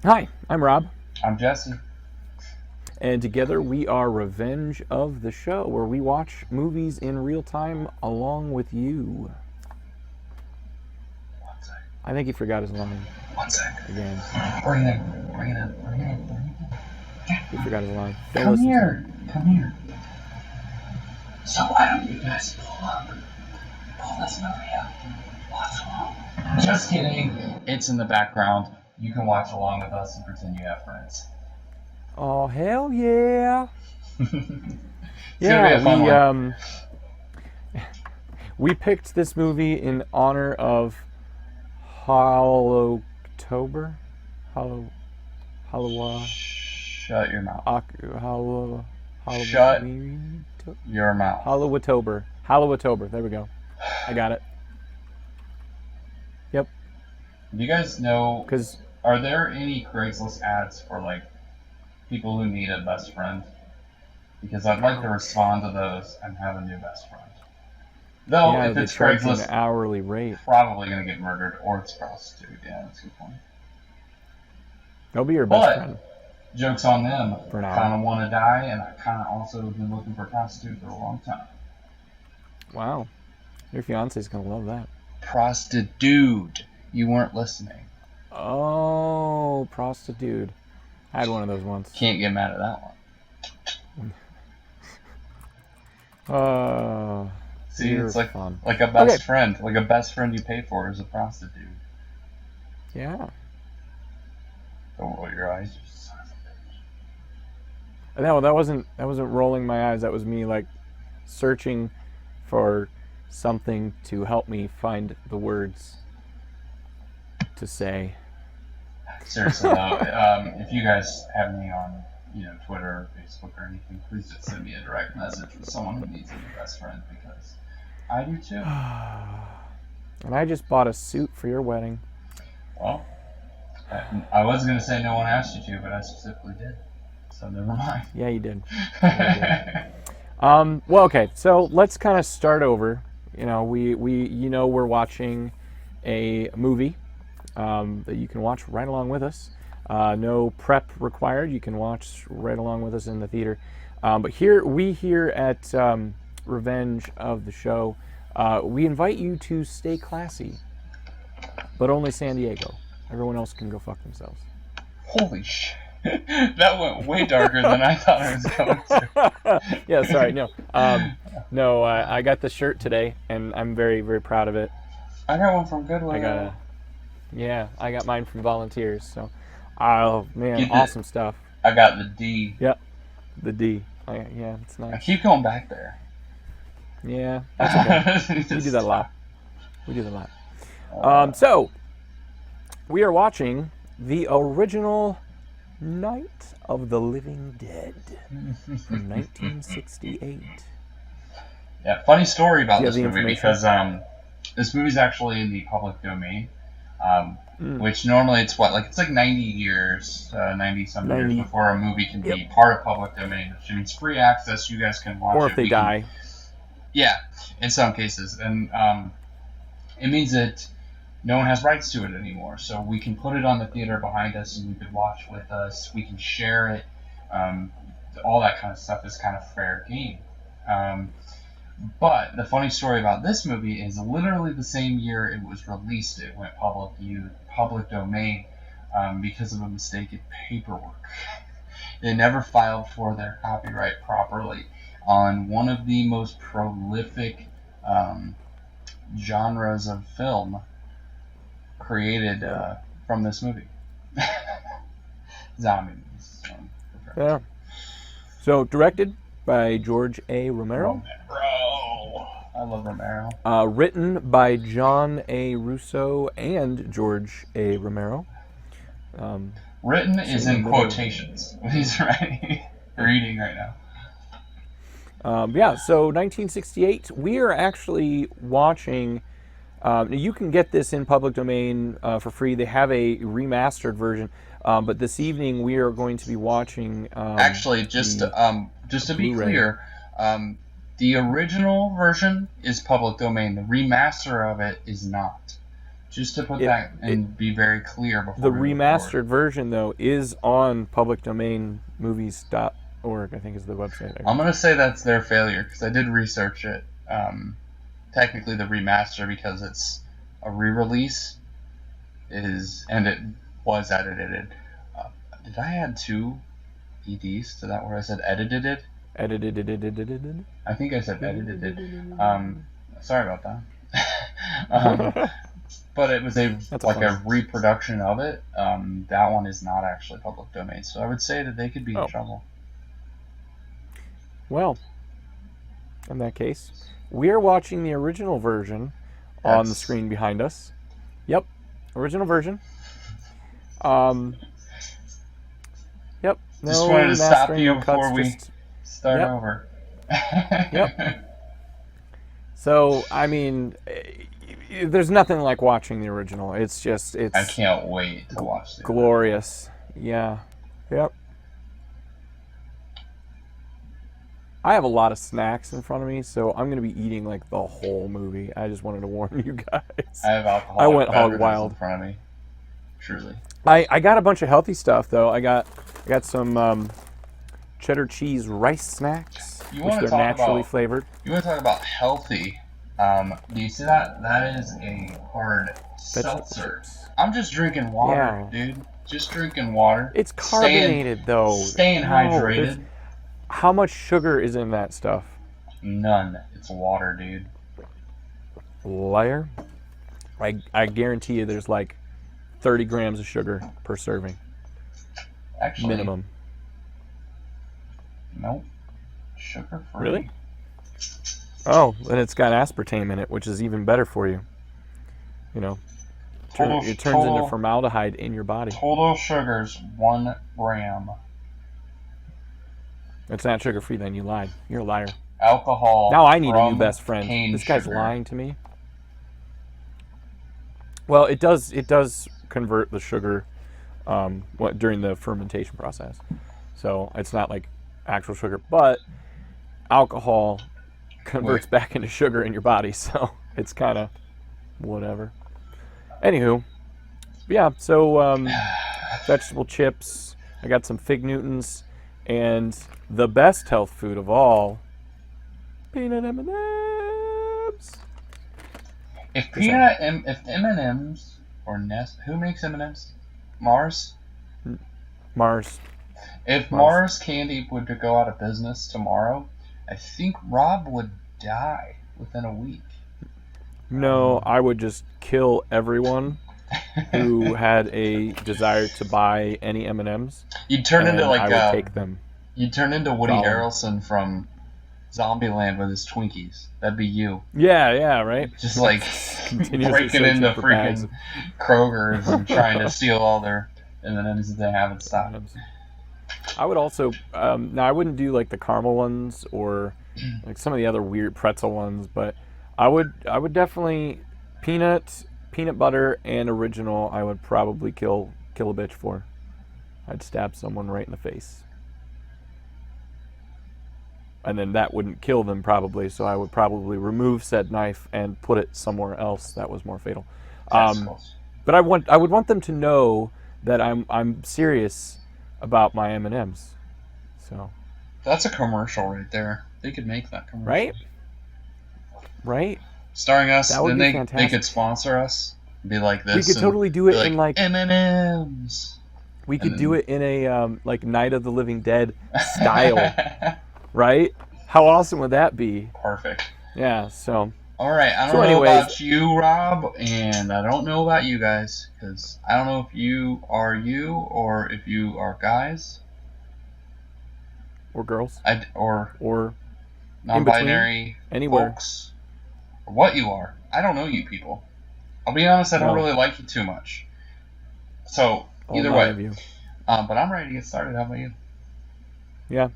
Hi, I'm Rob, I'm Jesse. and together we are Revenge of the Show, where we watch movies in real time along with you. One sec. I think he forgot his line One sec. again. Bring it in. Bring it in. Bring it in. Bring it He forgot his line. in. Don't Come listen to here. him. Come here. So why don't you guys pull this movie up? Watch along. Just kidding. It's in the background. You can watch along with us and pretend you have friends. Oh, hell yeah! It's Yeah, gonna be a fun one. we picked this movie in honor of Hallowtober? Shut your mouth. Shut your mouth. Hallowtober. There we go. I got it. Yep. Do you guys know? Because Are there any Craigslist ads for people who need a best friend? Because I'd like to respond to those and have a new best friend. Though if they it's charge you an Craigslist, hourly rate. probably gonna get murdered or it's prostitute. Yeah, that's a good point. They'll be your best friend. Joke's on them. For now. Kind of want to die, and I kind of also have been looking for a prostitute for a long time. Wow, your fiance's gonna love that. Prostitute. You weren't listening. Oh, prostitute. I had one of those once. Can't get mad at that one. See, it's like fun. Like a best friend. Like a best friend you pay for is a prostitute. Yeah. Don't roll your eyes. No, that wasn't rolling my eyes. That was me searching for something to help me find the words to say. Seriously though, if you guys have me on, Twitter or Facebook or anything, please just send me a direct message with someone who needs a new best friend, because I do too. And I just bought a suit for your wedding. Well, I was gonna say no one asked you to, but I specifically did. So never mind. Yeah, you did. Well, okay. So let's kind of start over. We're watching a movie that you can watch right along with us. No prep required. You can watch right along with us in the theater. But here at Revenge of the Show, we invite you to stay classy, but only San Diego. Everyone else can go fuck themselves. Holy shit. That went way darker than I thought it was going to. Yeah, sorry, no. I got the shirt today, and I'm very, very proud of it. I got one from Goodwill. I got mine from volunteers. So, oh man, awesome stuff. I got the D. Yep, the D. Yeah, it's nice. I keep going back there. Yeah, that's okay. We do that a lot. So, we are watching the original Night of the Living Dead from 1968. Yeah, funny story about this movie, because this movie's actually in the public domain, which normally it's it's like 90 years, 90-some years before a movie can be part of public domain, which means free access. You guys can watch it. Or if they die. Yeah, in some cases. And it means that no one has rights to it anymore. So we can put it on the theater behind us, and you could watch with us. We can share it. All that kind of stuff is kind of fair game. But the funny story about this movie is literally the same year it was released, it went public domain because of a mistake in paperwork. They never filed for their copyright properly on one of the most prolific genres of film created from this movie. Zombie movies. Yeah. So, directed by George A. Romero. I love Romero. Written by John A. Russo and George A. Romero. Written is in quotations. He's reading right now. So 1968, we are actually watching. You can get this in public domain for free. They have a remastered version, but this evening we are going to be watching. Actually, just to be clear, the original version is public domain. The remaster of it is not. Just to put that and be very clear before the we move remastered forward. version, though, is on publicdomainmovies.org, I think is the website. I'm going to say that's their failure because I did research it. Technically, the remaster, because it's a re-release, and it was edited. Did I add 2 EDs to that where I said edited it? Edited. I think I said edited it. Sorry about that. But it was a reproduction of it. That one is not actually public domain, so I would say that they could be in trouble. Well, in that case, we are watching the original version on the screen behind us. Yep, original version. Yep. Just wanted to stop you before we start over. Yep. So, I mean, there's nothing like watching the original. It's I can't wait to watch it. Glorious. Yeah. Yep. I have a lot of snacks in front of me, so I'm going to be eating like the whole movie. I just wanted to warn you guys. I have alcohol. I went hog wild in front of me. Truly. I got a bunch of healthy stuff though. I got some cheddar cheese rice snacks, which they're naturally flavored. You want to talk about healthy? Do you see that? That is a hard seltzer. I'm just drinking water, dude. Just drinking water. It's carbonated though. Staying hydrated. How much sugar is in that stuff? None. It's water, dude. Liar. I guarantee you there's like 30 grams of sugar per serving. Actually. Minimum. Nope. Sugar free. Really? Oh, and it's got aspartame in it, which is even better for you. You know, it turns into formaldehyde in your body. Total sugars 1 gram. It's not sugar free. Then you lied. You're a liar. Alcohol. Now I need a new best friend. This guy's lying to me. Well, it does convert the sugar during the fermentation process. So it's not like actual sugar, but alcohol converts back into sugar in your body, so it's kind of whatever. Anywho, yeah, so vegetable chips, I got some Fig Newtons, and the best health food of all, peanut M&Ms. If M&Ms or Nest, who makes M&Ms? Mars? Mars. If Mars Candy were to go out of business tomorrow, I think Rob would die within a week. No, I would just kill everyone who had a desire to buy any M&Ms. You'd turn into I would take them. You'd turn into Woody Harrelson from Zombieland with his Twinkies. That'd be you. Yeah, right. Just like breaking into freaking Kroger's and trying to steal all their M&Ms that they have in stock. I would also, now I wouldn't do like the caramel ones or like some of the other weird pretzel ones, but I would definitely peanut butter and original. I would probably kill a bitch for. I'd stab someone right in the face, and then that wouldn't kill them probably. So I would probably remove said knife and put it somewhere else that was more fatal. But I would want them to know that I'm serious about my M&Ms. So that's a commercial right there. They could make that commercial. Right? Starring us. That would then be fantastic. They could sponsor us. Be like this. We could totally do it in like M&Ms. We could do it in a like Night of the Living Dead style. Right? How awesome would that be? Perfect. Yeah, so. All right, I don't know about you, Rob, and I don't know about you guys, because I don't know if you or if you are guys. Or girls. Or non-binary folks. Or what you are. I don't know you people. I'll be honest, I don't really like you too much. So, either way. But I'm ready to get started. How about you? Yeah.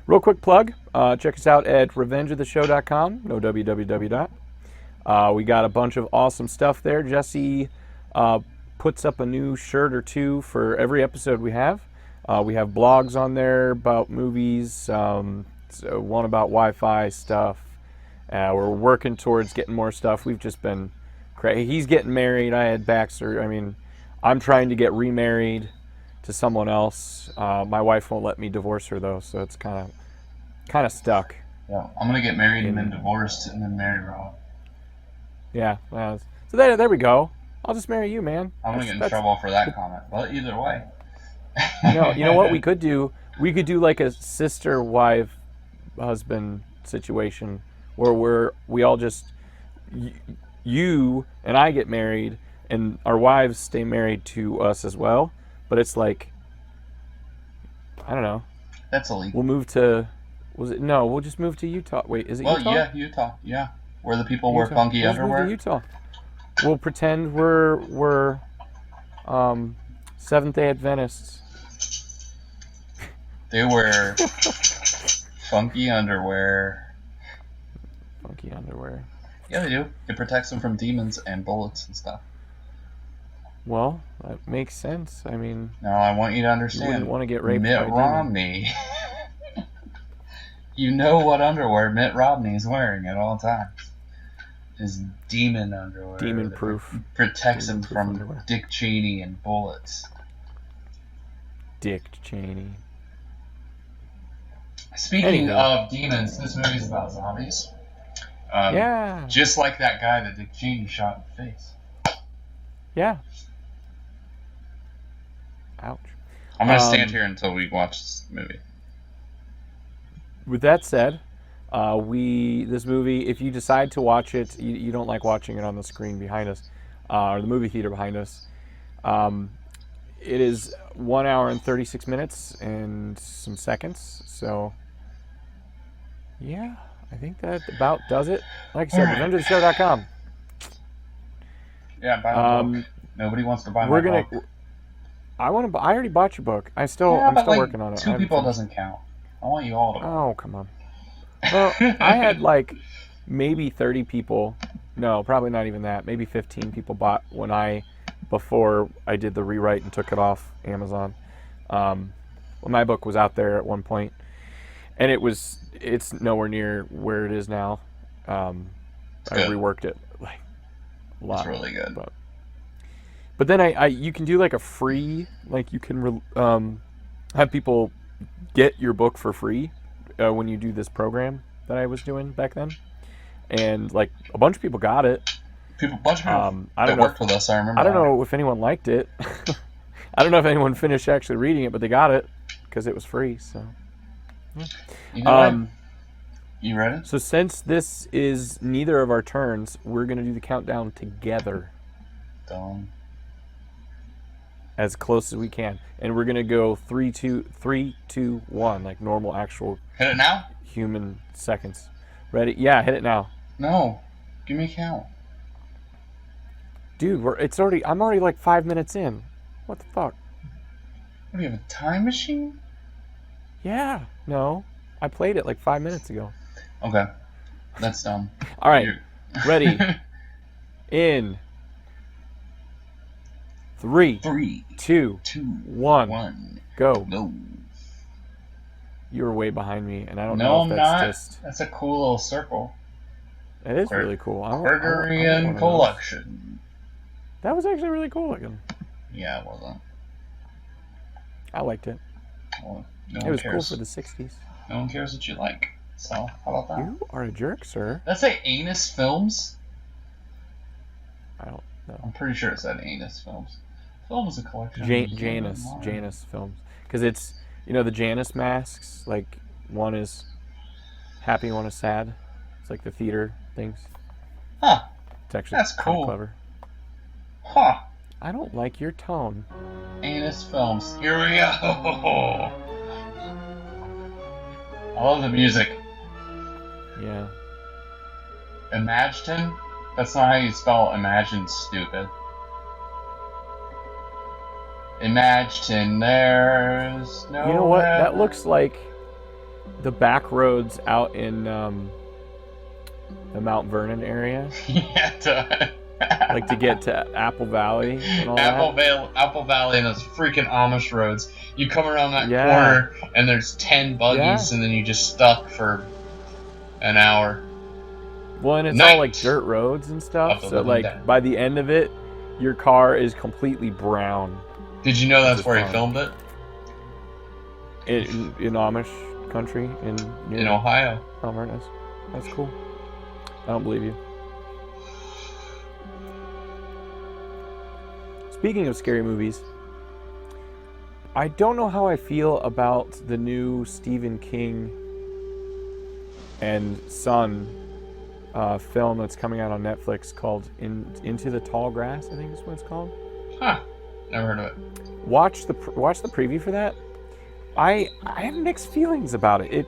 Real quick plug. Check us out at revengeoftheshow.com. No www. We got a bunch of awesome stuff there. Jesse puts up a new shirt or two for every episode we have. We have blogs on there about movies, so one about Wi-Fi stuff. We're working towards getting more stuff. We've just been He's getting married. I had back surgery. I mean, I'm trying to get remarried to someone else. My wife won't let me divorce her though, so it's kind of stuck. Yeah, I'm gonna get married and then divorced and then marry Rob. Yeah. So there we go. I'll just marry you, man. I'm gonna get in trouble for that comment, but either way. No, you know what we could do? We could do like a sister wife husband situation where we all just you and I get married and our wives stay married to us as well, but it's like I don't know. That's illegal. We'll move to we'll just move to Utah. Wait, is it Utah? Well, yeah, Utah. Yeah. Where the people wear funky underwear. Move to Utah. We'll pretend we're Seventh-day Adventists. They wear funky underwear. Funky underwear. Yeah, they do. It protects them from demons and bullets and stuff. Well, that makes sense. I mean... Now, I want you to understand. You wouldn't want to get raped Mitt by Romney. You know what underwear Mitt Romney is wearing at all times. His demon underwear. Demon-proof. Protects him from underwear. Dick Cheney and bullets. Dick Cheney. Speaking of demons, this movie's about zombies. Yeah. Just like that guy that Dick Cheney shot in the face. Yeah. Ouch. I'm going to stand here until we watch this movie. With that said, this movie, if you decide to watch it, you don't like watching it on the screen behind us, or the movie theater behind us, it is 1 hour and 36 minutes and some seconds, so yeah, I think that about does it. Like I said, RevengeOfTheShow.com. Yeah, buy my book. Nobody wants to buy my book. I already bought your book. I'm still working on it. 2 people doesn't count. I want you all to buy. Oh, come on. Well, I had like maybe 30 people. No, probably not even that. Maybe 15 people bought before I did the rewrite and took it off Amazon. Well, my book was out there at one point, and it's nowhere near where it is now. I reworked it like a lot. It's really good. But then you can do like a free, like you can have people get your book for free when you do this program that I was doing back then, and like a bunch of people got it. A bunch of people that worked with us, I remember. I don't know if anyone liked it. I don't know if anyone finished actually reading it, but they got it because it was free. So, you know you ready? So since this is neither of our turns, we're gonna do the countdown together. Dumb. As close as we can, and we're gonna go 3, 2, 1, like normal actual. Hit it now. Human seconds. Ready? Yeah, hit it now. No, give me a count. Dude, I'm already like 5 minutes in. What the fuck? What, do you have a time machine? Yeah. No, I played it like 5 minutes ago. Okay, that's dumb. All right, ready? In 3, 2, 1, go. You were way behind me, and I don't know if that's not. That's a cool little circle. It is really cool. Criterion Collection. That was actually really cool looking. Yeah, it wasn't. I liked it. Well, it was cool for the 60s. No one cares what you like. So, how about that? You are a jerk, sir. Did that say Anus Films? I don't know. I'm pretty sure it said Anus Films. Film is a collection. Janus Films. Because it's, the Janus masks, like, one is happy, one is sad. It's like the theater things. Huh. It's actually That's cool. Clever. Huh. I don't like your tone. Anus Films. Here we go. I love the music. Yeah. Imagine? That's not how you spell imagine, stupid. Imagine there's no. You know what? That looks like the back roads out in the Mount Vernon area. Yeah, it does. Like to get to Apple Valley and all Apple Valley and those freaking Amish roads. You come around that corner and there's 10 buggies and then you just stuck for an hour. Well, and it's Night. all like dirt roads and stuff. Of the So Living like Dead. by the end of it, your car is completely brown. Did you know Which that's is where he fun. filmed it? In Amish country near In Ohio. Alberta. That's cool. I don't believe you. Speaking of scary movies, I don't know how I feel about the new Stephen King and Son film that's coming out on Netflix called Into the Tall Grass, I think is what it's called. Huh. Never heard of it. Watch the preview for that. I have mixed feelings about it.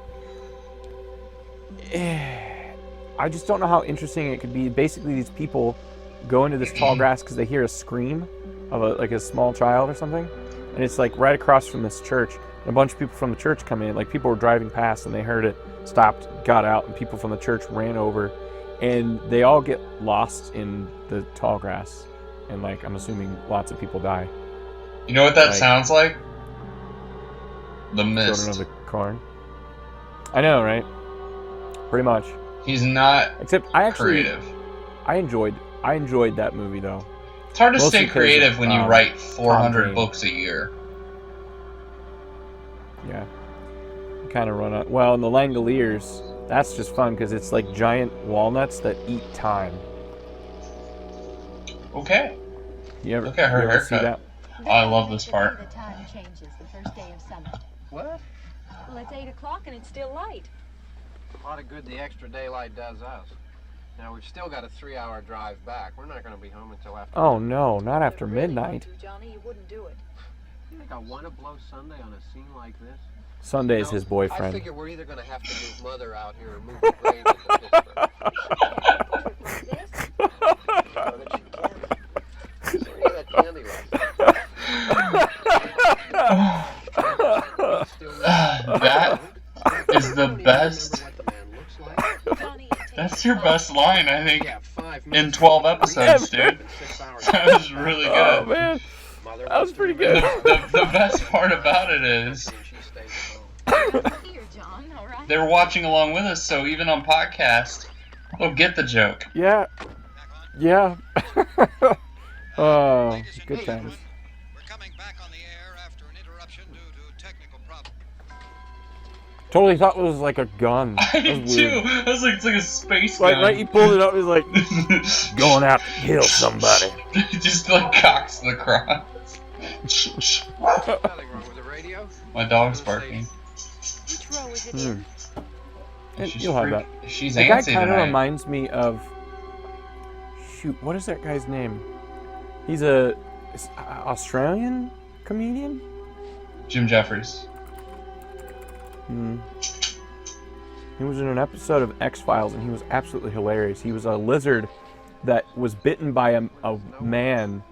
I just don't know how interesting it could be. Basically, these people go into this tall grass because they hear a scream of a small child or something, and it's like right across from this church. And a bunch of people from the church come in. Like people were driving past and they heard it, stopped, got out, and people from the church ran over, and they all get lost in the tall grass, and like I'm assuming lots of people die. You know what that sounds like? The Mist. Children of the Corn. I know, right? Pretty much. He's not Except I actually creative. I enjoyed that movie though. It's hard to Mostly stay creative when you write 400 Tom books a year. Yeah. You kind of run out. Well, and the Langoliers, that's just fun because it's like giant walnuts that eat time. Okay. You ever, Look at her you ever see haircut. that? Oh, I love this part. The time changes the first day of summer. What? Well, it's 8 o'clock and it's still light. A lot of good the extra daylight does us. Now, we've still got a 3-hour drive back. We're not going to be home until after... Oh no, not after If you really midnight. want to, Johnny, you wouldn't do it. You think I want to blow Sunday on a scene like this? Sunday's No, his I boyfriend. figure we're either going to have to move Mother out here or move the grave into Pittsburgh. So that she can. So where that candy That is the best. Johnny, That's your best line, I think, Yeah, 5 in minutes. 12 episodes, dude. 6 hours. That was really Oh good. man, Mother that was wants to pretty remain good. The best part about it is and she stays at home. here, John, all right? they're watching along with us, so even on podcast, they'll get the joke. Yeah. Yeah. Oh, good times. We're coming back on the air after an interruption due to technical problems. Totally thought it was like a gun. I That did was too. weird. I was like, it's like a space Like gun. right, he pulled it up. He's like going out to kill somebody. Just like cocks the cross. Nothing wrong with the radio. My dog's barking. Which row is it in? And She's you'll have freak- that. She's The guy antsy kind of tonight. reminds me of. Shoot, what is that guy's name? He's a Australian comedian. Jim Jeffries. He was in an episode of X-Files, and he was absolutely hilarious. He was a lizard that was bitten by a man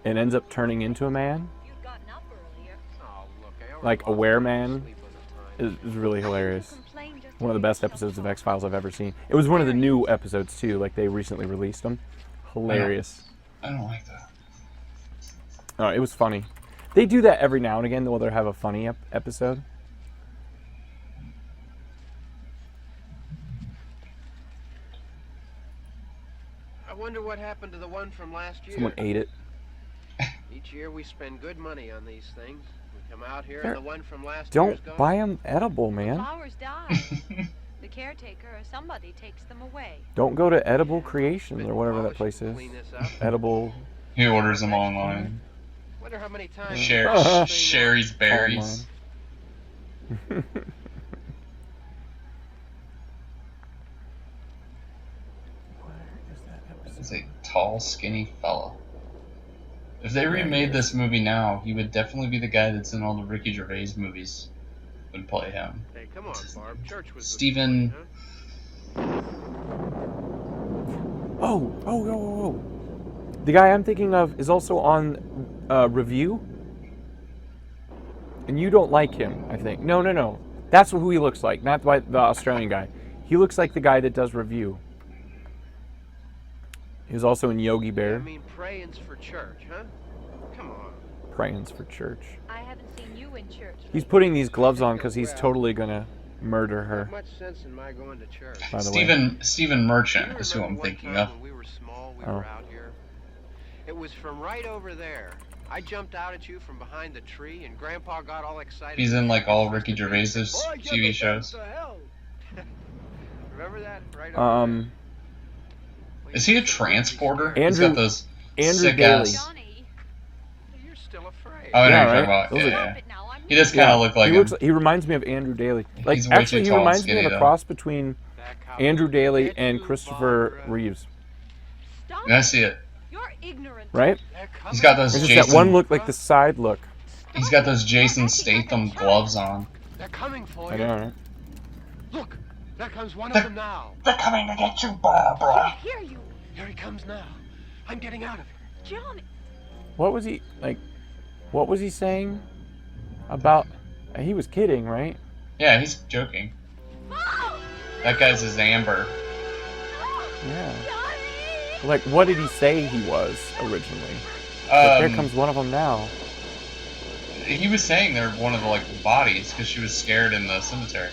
and ends up turning into a man. You'd gotten up earlier. Oh, look, I already Like a lost wereman. sleep on the time. Is really hilarious. Complain just One of the to best make episodes of yourself X-Files I've ever seen. It was one of the new episodes, too. Like, they recently released them. Hilarious. I don't like that. Oh, it was funny. They do that every now and again, though. They'll have a funny episode. I wonder what happened to the one from last year. Someone ate it. Each year we spend good money on these things. We come out here They're- and the one from last year's Don't gone. buy them edible, man. Flowers die. The caretaker or somebody takes them away. Don't go to Edible Creations Been or whatever that polished place and is. clean this up. Edible. He orders them online. Wonder how many times Sherry's berries. Online. He's a tall, skinny fella. If they remade this movie now, he would definitely be the guy that's in all the Ricky Gervais movies. Would play him. Hey, come on, Barb. Church was Stephen- Oh. The guy I'm thinking of is also on Review. And you don't like him, I think. No. That's who he looks like, not the Australian guy. He looks like the guy that does Review. He was also in Yogi I Bear. mean, praying's for church, huh? Come on. Praying's for church. I haven't seen you in church. He's lately. putting these gloves on because he's totally gonna murder her. Not much sense in my going to church. By the way. Stephen Merchant is who I'm thinking of. When we were small, we Oh. were out here. It was from right over there. I jumped out at you from behind the tree, and Grandpa got all excited. He's in like all Ricky Gervais's TV shows. Remember that? Right over there. Is he a transporter? He's Andrew- got those Andrew sick Daly. ass. Johnny, You're still afraid. Oh, I know Yeah, what you're right? talking Those about. are- Yeah. stop it now. I'm He does kind of look like him. He reminds me of Andrew Daly. Like, He's way too actually, he tall and reminds me of skinny, a though. cross between That cop Andrew will Daly get and you, Christopher Barbara. Reeves, Stop. I see it. You're ignorant. right? They're coming. He's got those It's just that one look, like the side look. He's got those Jason Statham gloves on. They're coming for I you. know, right? Look, there comes one of them now. They're coming to get you, I Barbara. hear you, Here he comes now. I'm getting out of here. Johnny. What was he like? What was he saying about? He was kidding, right? Yeah, he's joking. That guy's his Amber. Yeah. Johnny. Like, what did he say he was originally? But there comes one of them now. He was saying they're one of the like bodies because she was scared in the cemetery.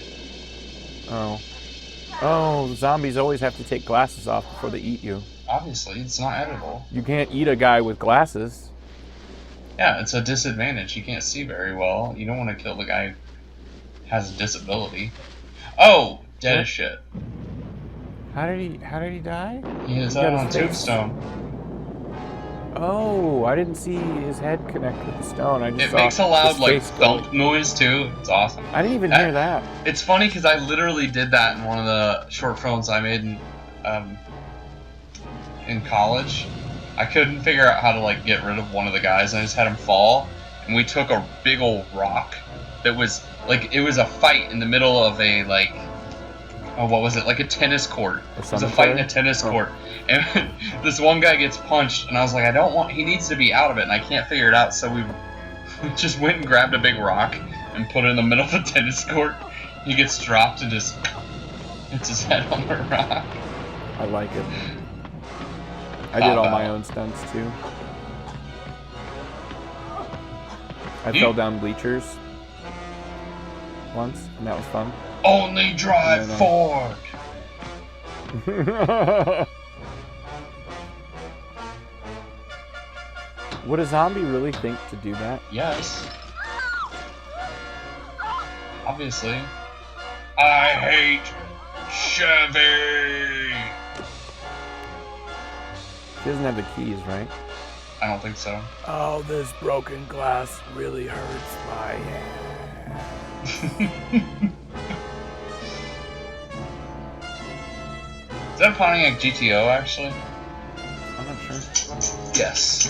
Oh. Oh, zombies always have to take glasses off before they eat you. Obviously, it's not edible. You can't eat a guy with glasses. Yeah, it's a disadvantage. You can't see very well. You don't want to kill the guy who has a disability. Oh, dead as shit. How did he die? He is He got on his face- tombstone. Oh, I didn't see his head connect with the stone. I just It saw makes a loud his like face go. thump noise too. It's awesome. I didn't even hear that. It's funny because I literally did that in one of the short films I made in college. I couldn't figure out how to like get rid of one of the guys, and I just had him fall. And we took a big old rock that was like it was a fight in the middle of a like what was it, like a tennis court. It was a fight in a tennis court, and this one guy gets punched, and I was like, he needs to be out of it, and I can't figure it out. So we just went and grabbed a big rock and put it in the middle of the tennis court. He gets dropped and just hits his head on the rock. I like it. I did all my own stunts too. I fell down bleachers once, and that was fun. Only drive No. forward. Would a zombie really think to do that? Yes. Obviously. I hate Chevy. He doesn't have the keys, right? I don't think so. Oh, this broken glass really hurts my hand. Is that a Pontiac GTO actually? I'm not sure. Yes.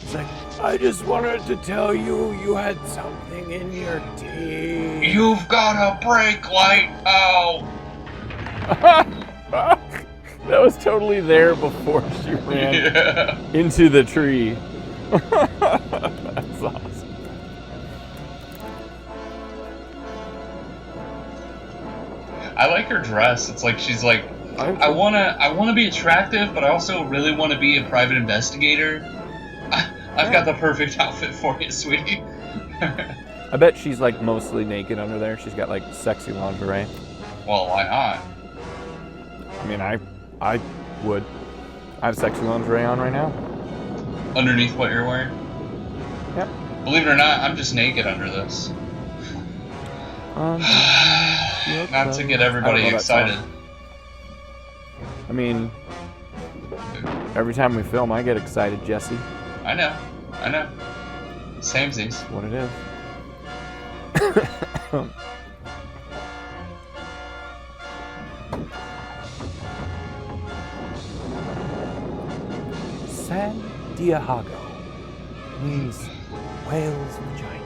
It's like, I just wanted to tell you you had something in your teeth. You've got a brake light out. That was totally there before she ran Yeah. into the tree. That's awesome. I like her dress. It's like she's like, I wanna be attractive, but I also really want to be a private investigator. I've got the perfect outfit for you, sweetie. I bet she's like mostly naked under there. She's got like sexy lingerie. Well, why not? I mean, I would. I have sexy lingerie on right now. Underneath what you're wearing? Yep. Believe it or not, I'm just naked under this. Not to get everybody I don't know that excited. song. I mean, every time we film, I get excited, Jesse. I know. Samesies. What it is. San Diego means whale's vagina.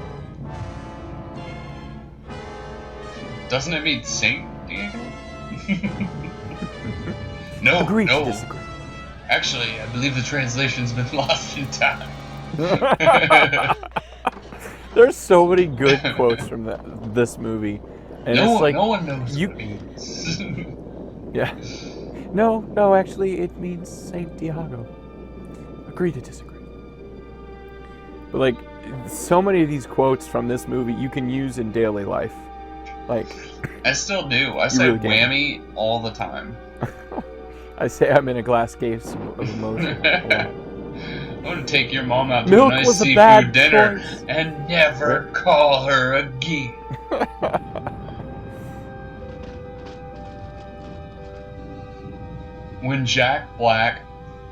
Doesn't it mean Saint Diego? No, Agree to no. disagree. Actually, I believe the translation's been lost in time. There's so many good quotes from this movie, and it's like no one knows you- what it means. yeah. No, actually, it means Saint Diego. Agree to disagree. But like, so many of these quotes from this movie you can use in daily life. Like, I still do. I say really can. whammy all the time. I say I'm in a glass case of emotion. a lot. I'm gonna take your mom out to Milk a nice was a seafood bad dinner choice. and never call her again. When Jack Black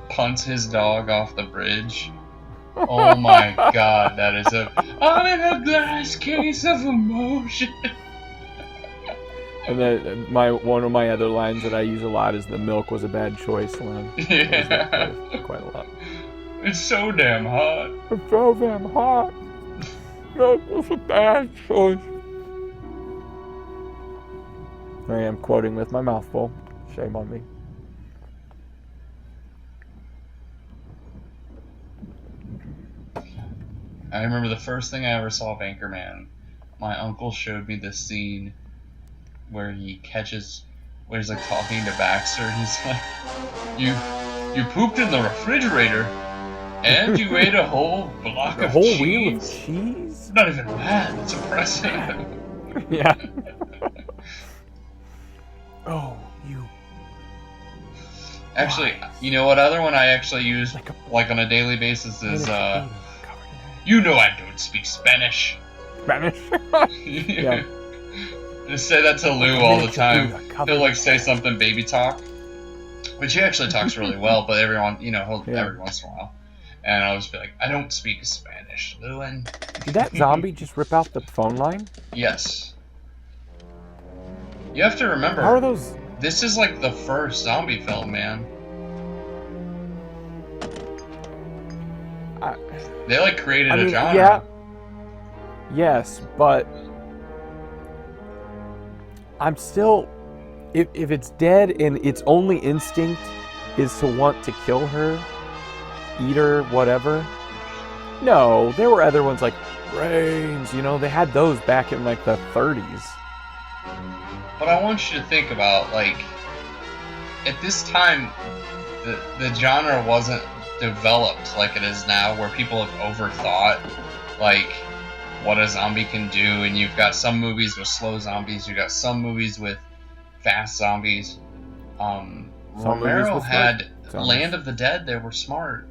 punts his dog off the bridge, oh my god, that is I'm in a glass case of emotion. And then one of my other lines that I use a lot is the milk was a bad choice line. I use that quite a lot. It's so damn hot. It's so damn hot. Milk was a bad choice. I am quoting with my mouth full. Shame on me. I remember the first thing I ever saw of Anchorman. My uncle showed me this scene where he's like talking to Baxter, and he's like, you pooped in the refrigerator, and you ate a whole block of whole cheese. wheel of cheese? Not even that. It's impressive. Yeah. Oh, you. Actually, you know what other one I actually use like on a daily basis is you know I don't speak Spanish. Spanish? Yeah. Just say that to Lou all the time. He'll like say something baby talk, which he actually talks really well, but every once in a while. And I'll just be like, I don't speak Spanish, Lewin. Did that zombie just rip out the phone line? Yes. You have to remember. How are those? This is like the first zombie film, man. They like created a genre. Yeah. Yes, but I'm still. If it's dead and its only instinct is to want to kill her, eat her, whatever. No, there were other ones like brains. You know, they had those back in like the 30s. But I want you to think about, like, at this time, the genre wasn't developed like it is now, where people have overthought, like, what a zombie can do, and you've got some movies with slow zombies, you've got some movies with fast zombies. Romero had Land of the Dead. They were smart.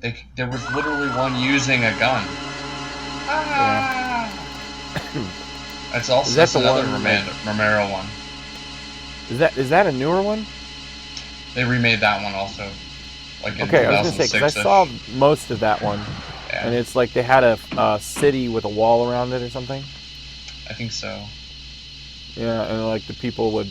There was literally one using a gun. Yeah. That's also That's another one, Romero one. Is that a newer one? They remade that one also. Like in Okay, I was gonna say, because I saw most of that one, yeah. And it's like they had a city with a wall around it or something. I think so. Yeah, and like the people would.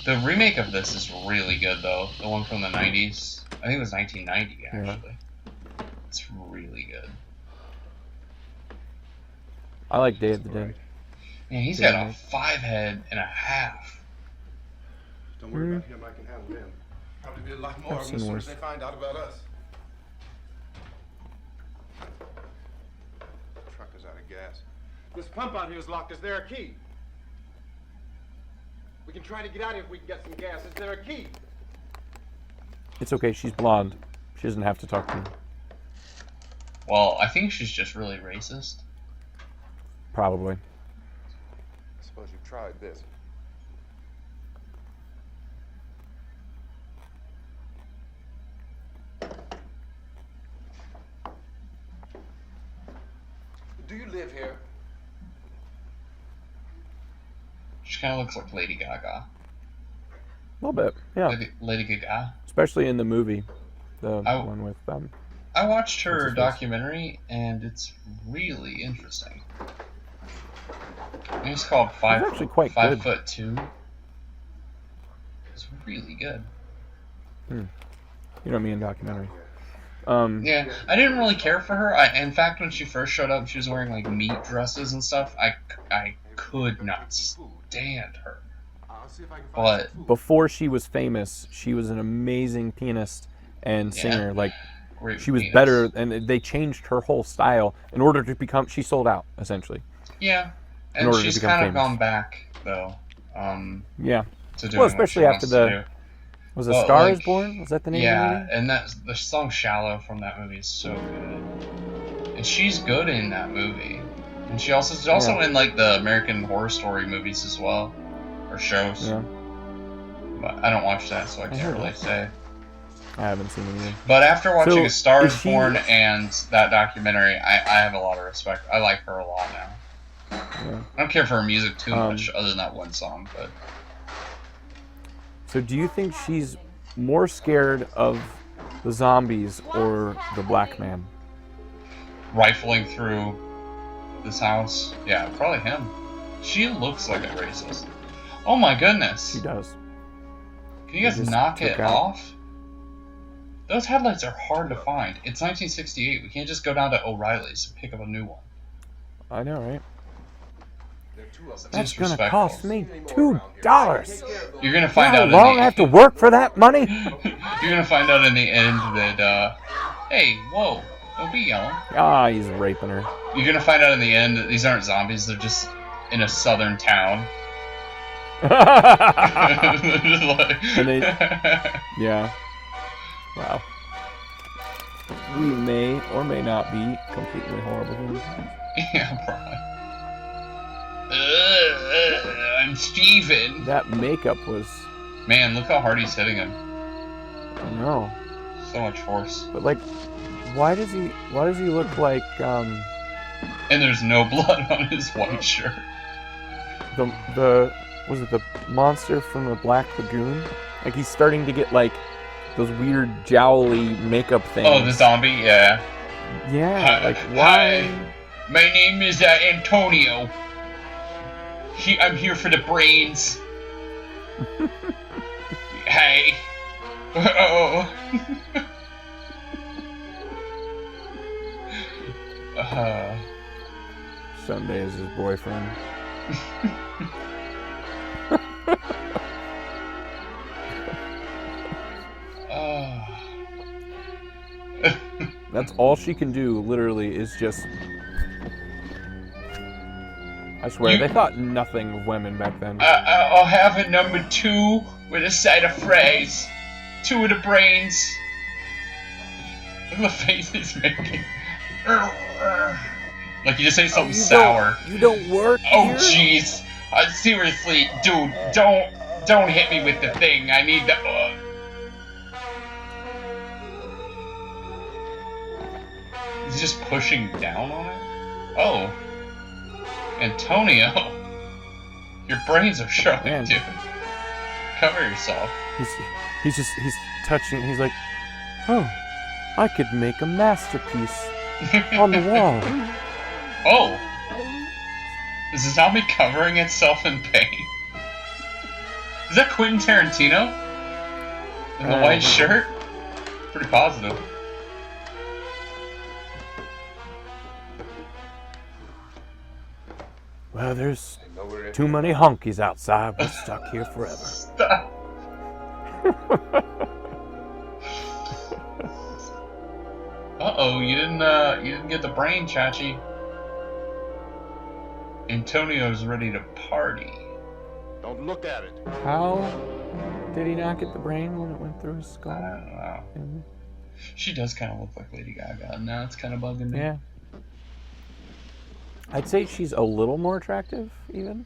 The remake of this is really good though. The one from the 90s. I think it was 1990 actually. Yeah. It's really good. I like Day of the Dead. Man, he's got a 5.5. Don't worry about him, I can handle him. Probably be a lot more of them as soon as they find out about us. The truck is out of gas. This pump out here is locked. Is there a key? We can try to get out here if we can get some gas. Is there a key? It's okay, she's blonde. She doesn't have to talk to me. Well, I think she's just really racist. Probably. I suppose you've tried this. Do you live here? She kind of looks like Lady Gaga. A little bit, yeah. Lady Gaga. Especially in the movie, the one with them. I watched her documentary, and it's really interesting. It's called Five Foot 2. It's really good. You know me in documentary. Yeah, I didn't really care for her. In fact, when she first showed up, she was wearing like meat dresses and stuff. I could not stand her. But before she was famous, she was an amazing pianist and singer. Like she was better, and they changed her whole style in order to become. She sold out essentially. Yeah, and she's kind of gone back though. Yeah. To doing especially after the. Was A Star Is Born? Was that the name of the movie? Yeah, and the song "Shallow" from that movie is so good. And she's good in that movie. And she's also in like the American Horror Story movies as well, or shows. Yeah. But I don't watch that, so I can't really say. I haven't seen it either. But after watching A Star is she... Born and that documentary, I have a lot of respect. I like her a lot now. Yeah. I don't care for her music too much, other than that one song. But so, do you think she's more scared of the zombies or the black man? Rifling through this house, yeah, probably him. She looks like a racist. Oh my goodness. She does. Can you guys knock it off? Those headlights are hard to find. It's 1968. We can't just go down to O'Reilly's and pick up a new one. I know, right? That's gonna cost me $2. You're gonna find out. How long I have to work for that money? You're gonna find out in the end that, hey, whoa, don't be yelling. Ah, he's raping her. You're gonna find out in the end that these aren't zombies. They're just in a southern town. And they, yeah. Wow. We may or may not be completely horrible humans. Yeah, probably. I'm Steven. That makeup was... Man, look how hard he's hitting him. I know. So much force. But like, why does he look like And there's no blood on his white shirt. The was it the monster from the Black Lagoon? Like he's starting to get like those weird jowly makeup things. Oh, the zombie, yeah. Yeah, like why? Hi. My name is Antonio. I'm here for the brains. Hey. Oh. Sunday is his boyfriend. That's all she can do, literally, is just... I swear, they thought nothing of women back then. I'll have a number 2 with a side of fries. 2 of the brains. Look at the face he's making. Like you just say something sour. You don't work Oh here? jeez. Seriously, dude, don't hit me with the thing. I need the... He's just pushing down on it? Oh. Antonio. Your brains are showing, Man. dude. Cover yourself. He's touching, he's like, oh, I could make a masterpiece on the wall. Oh. Is the zombie covering itself in paint? Is that Quentin Tarantino? In the white shirt? Pretty positive. Well, there's too many honkies outside. We're stuck here forever. Stop. Uh-oh, you didn't get the brain, Chachi. Antonio's ready to party. Don't look at it. How did he not get the brain when it went through his skull? I don't know. She does kind of look like Lady Gaga, and now it's kind of bugging me. Yeah. I'd say she's a little more attractive, even.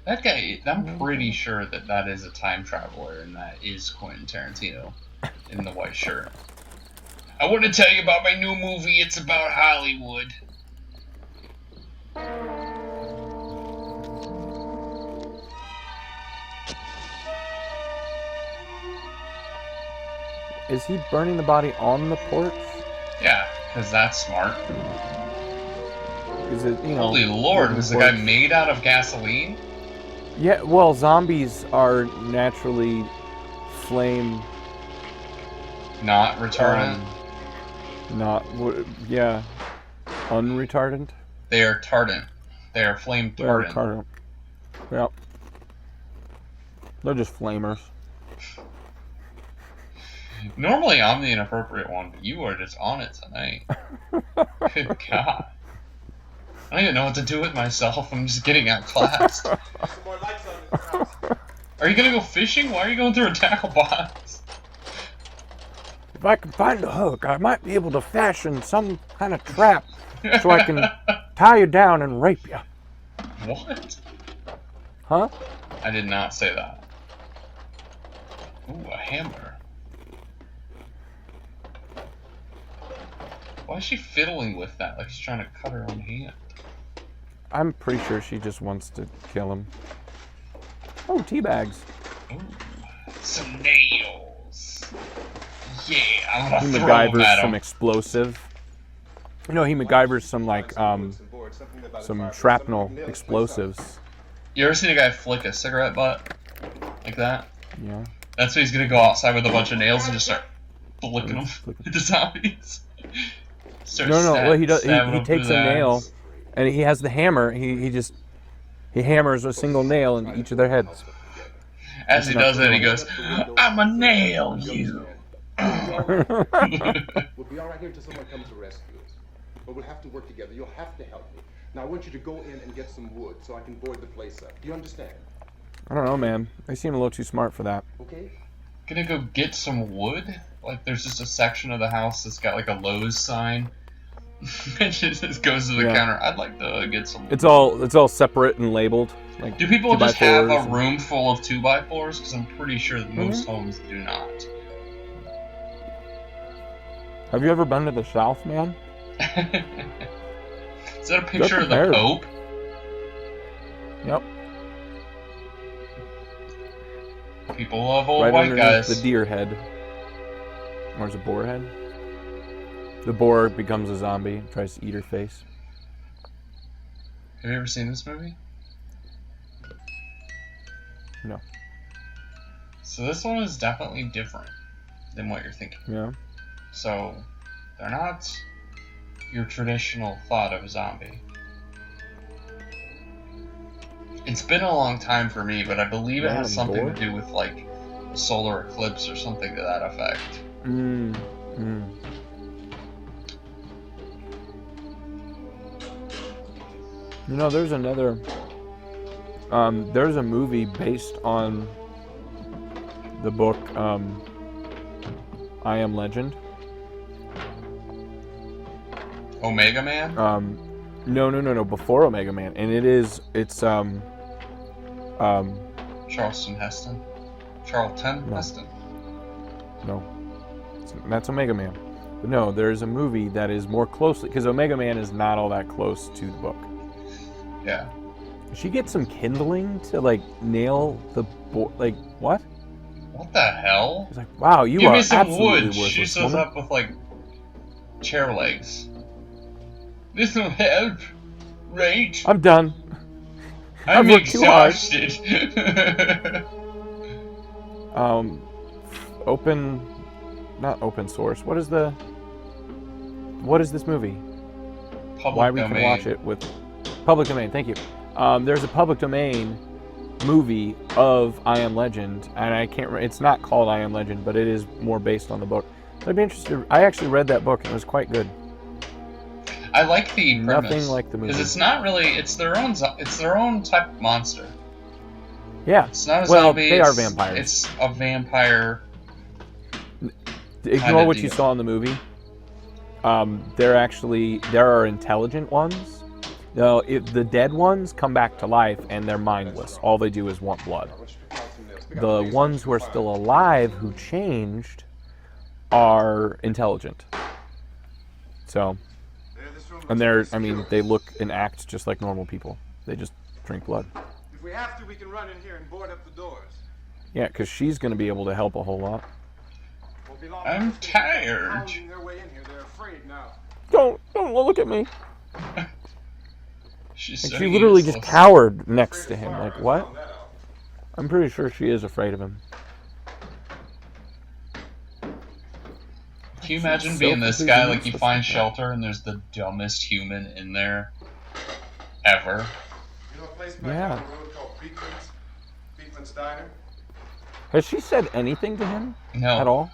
That guy, I'm pretty sure that is a time traveler, and that is Quentin Tarantino in the white shirt. I want to tell you about my new movie. It's about Hollywood. Is he burning the body on the porch? Yeah, because that's smart. Is it, you know? Holy Lord, was the guy made out of gasoline? Yeah, well, zombies are naturally flame... Not retardant? Yeah. Unretardant? They are tardant. They are flame tardant. Retardant. Yep. They're just flamers. Normally I'm the inappropriate one, but you are just on it tonight. Good God. I don't even know what to do with myself. I'm just getting outclassed. Are you gonna go fishing? Why are you going through a tackle box? If I can find a hook, I might be able to fashion some kind of trap so I can tie you down and rape you. What? Huh? I did not say that. Ooh, a hammer. Why is she fiddling with that? Like she's trying to cut her own hand. I'm pretty sure she just wants to kill him. Oh, tea bags. Ooh, some nails. Yeah, I'm gonna He throw them MacGyvers at some him. explosive. You know, he MacGyvers some like some shrapnel explosives. You ever seen a guy flick a cigarette butt like that? Yeah. That's what he's gonna go outside with a bunch of nails and just start flicking them at the zombies. Start No, well, he does. stabbing He them takes a through the nail, eyes. and he has the hammer. He hammers a single nail in each of their heads. As he does it, he goes, "I'ma nail you." We'll be all right here until someone comes to rescue us. But we'll have to work together. You'll have to help me. Now I want you to go in and get some wood so I can board the place up. Do you understand? I don't know, man. They seem a little too smart for that. Okay? Gonna go get some wood? Like there's just a section of the house that's got like a Lowe's sign. And she just goes to the counter. I'd like to get some wood. It's all separate and labeled. Like Do people just have 2x4s a room full of 2x4s? Because I'm pretty sure that most homes do not. Have you ever been to the South, man? Is that a picture of the prepared. Pope? Yep. People love old Right white underneath guys. the deer head. Or is it boar head? The boar becomes a zombie and tries to eat her face. Have you ever seen this movie? No. So this one is definitely different than what you're thinking. Yeah. So they're not your traditional thought of a zombie. It's been a long time for me, but I believe it has something to do with like a solar eclipse or something to that effect. You know, there's another. There's a movie based on the book I Am Legend. Omega Man? No. Before Omega Man, and it's Charlton Heston? Charlton Heston? No, that's Omega Man. But no, there's a movie that is more closely, because Omega Man is not all that close to the book. Yeah. She gets some kindling to like nail the like what? What the hell? It's like, wow, you Give are me some absolutely wood. worthless. She shows woman. up with like chair legs. This will help, right? I'm done. I'm worked too hard. exhausted. Not open source. What is this movie? Public Why we domain. can watch it with public domain. Thank you. There's a public domain movie of I Am Legend, and I can't. It's not called I Am Legend, but it is more based on the book. So I'd be interested. I actually read that book, and it was quite good. I like the premise. Nothing like the movie. Because it's not really. It's their own type of monster. Yeah. It's not a Well, zombie. they are vampires. It's a vampire. Ignore what you deal. saw in the movie. There are intelligent ones. No, the dead ones come back to life and they're mindless. All they do is want blood. The ones who are still alive who changed are intelligent. So, and they look and act just like normal people. They just drink blood. If we have to, we can run in here and board up the doors. Yeah, because she's going to be able to help a whole lot. Won't be long I'm before they tired. pounding their way in here. They're afraid now. Don't look at me. She's And so she literally just useless. cowered next to him. Like, what? I'm pretty sure she is afraid of him. Can you imagine so being this completely guy? Like you useless find like that. shelter and there's the dumbest human in there ever. You know a place back Yeah. down the road called Beekman's Diner? Has she said anything to him No. at all?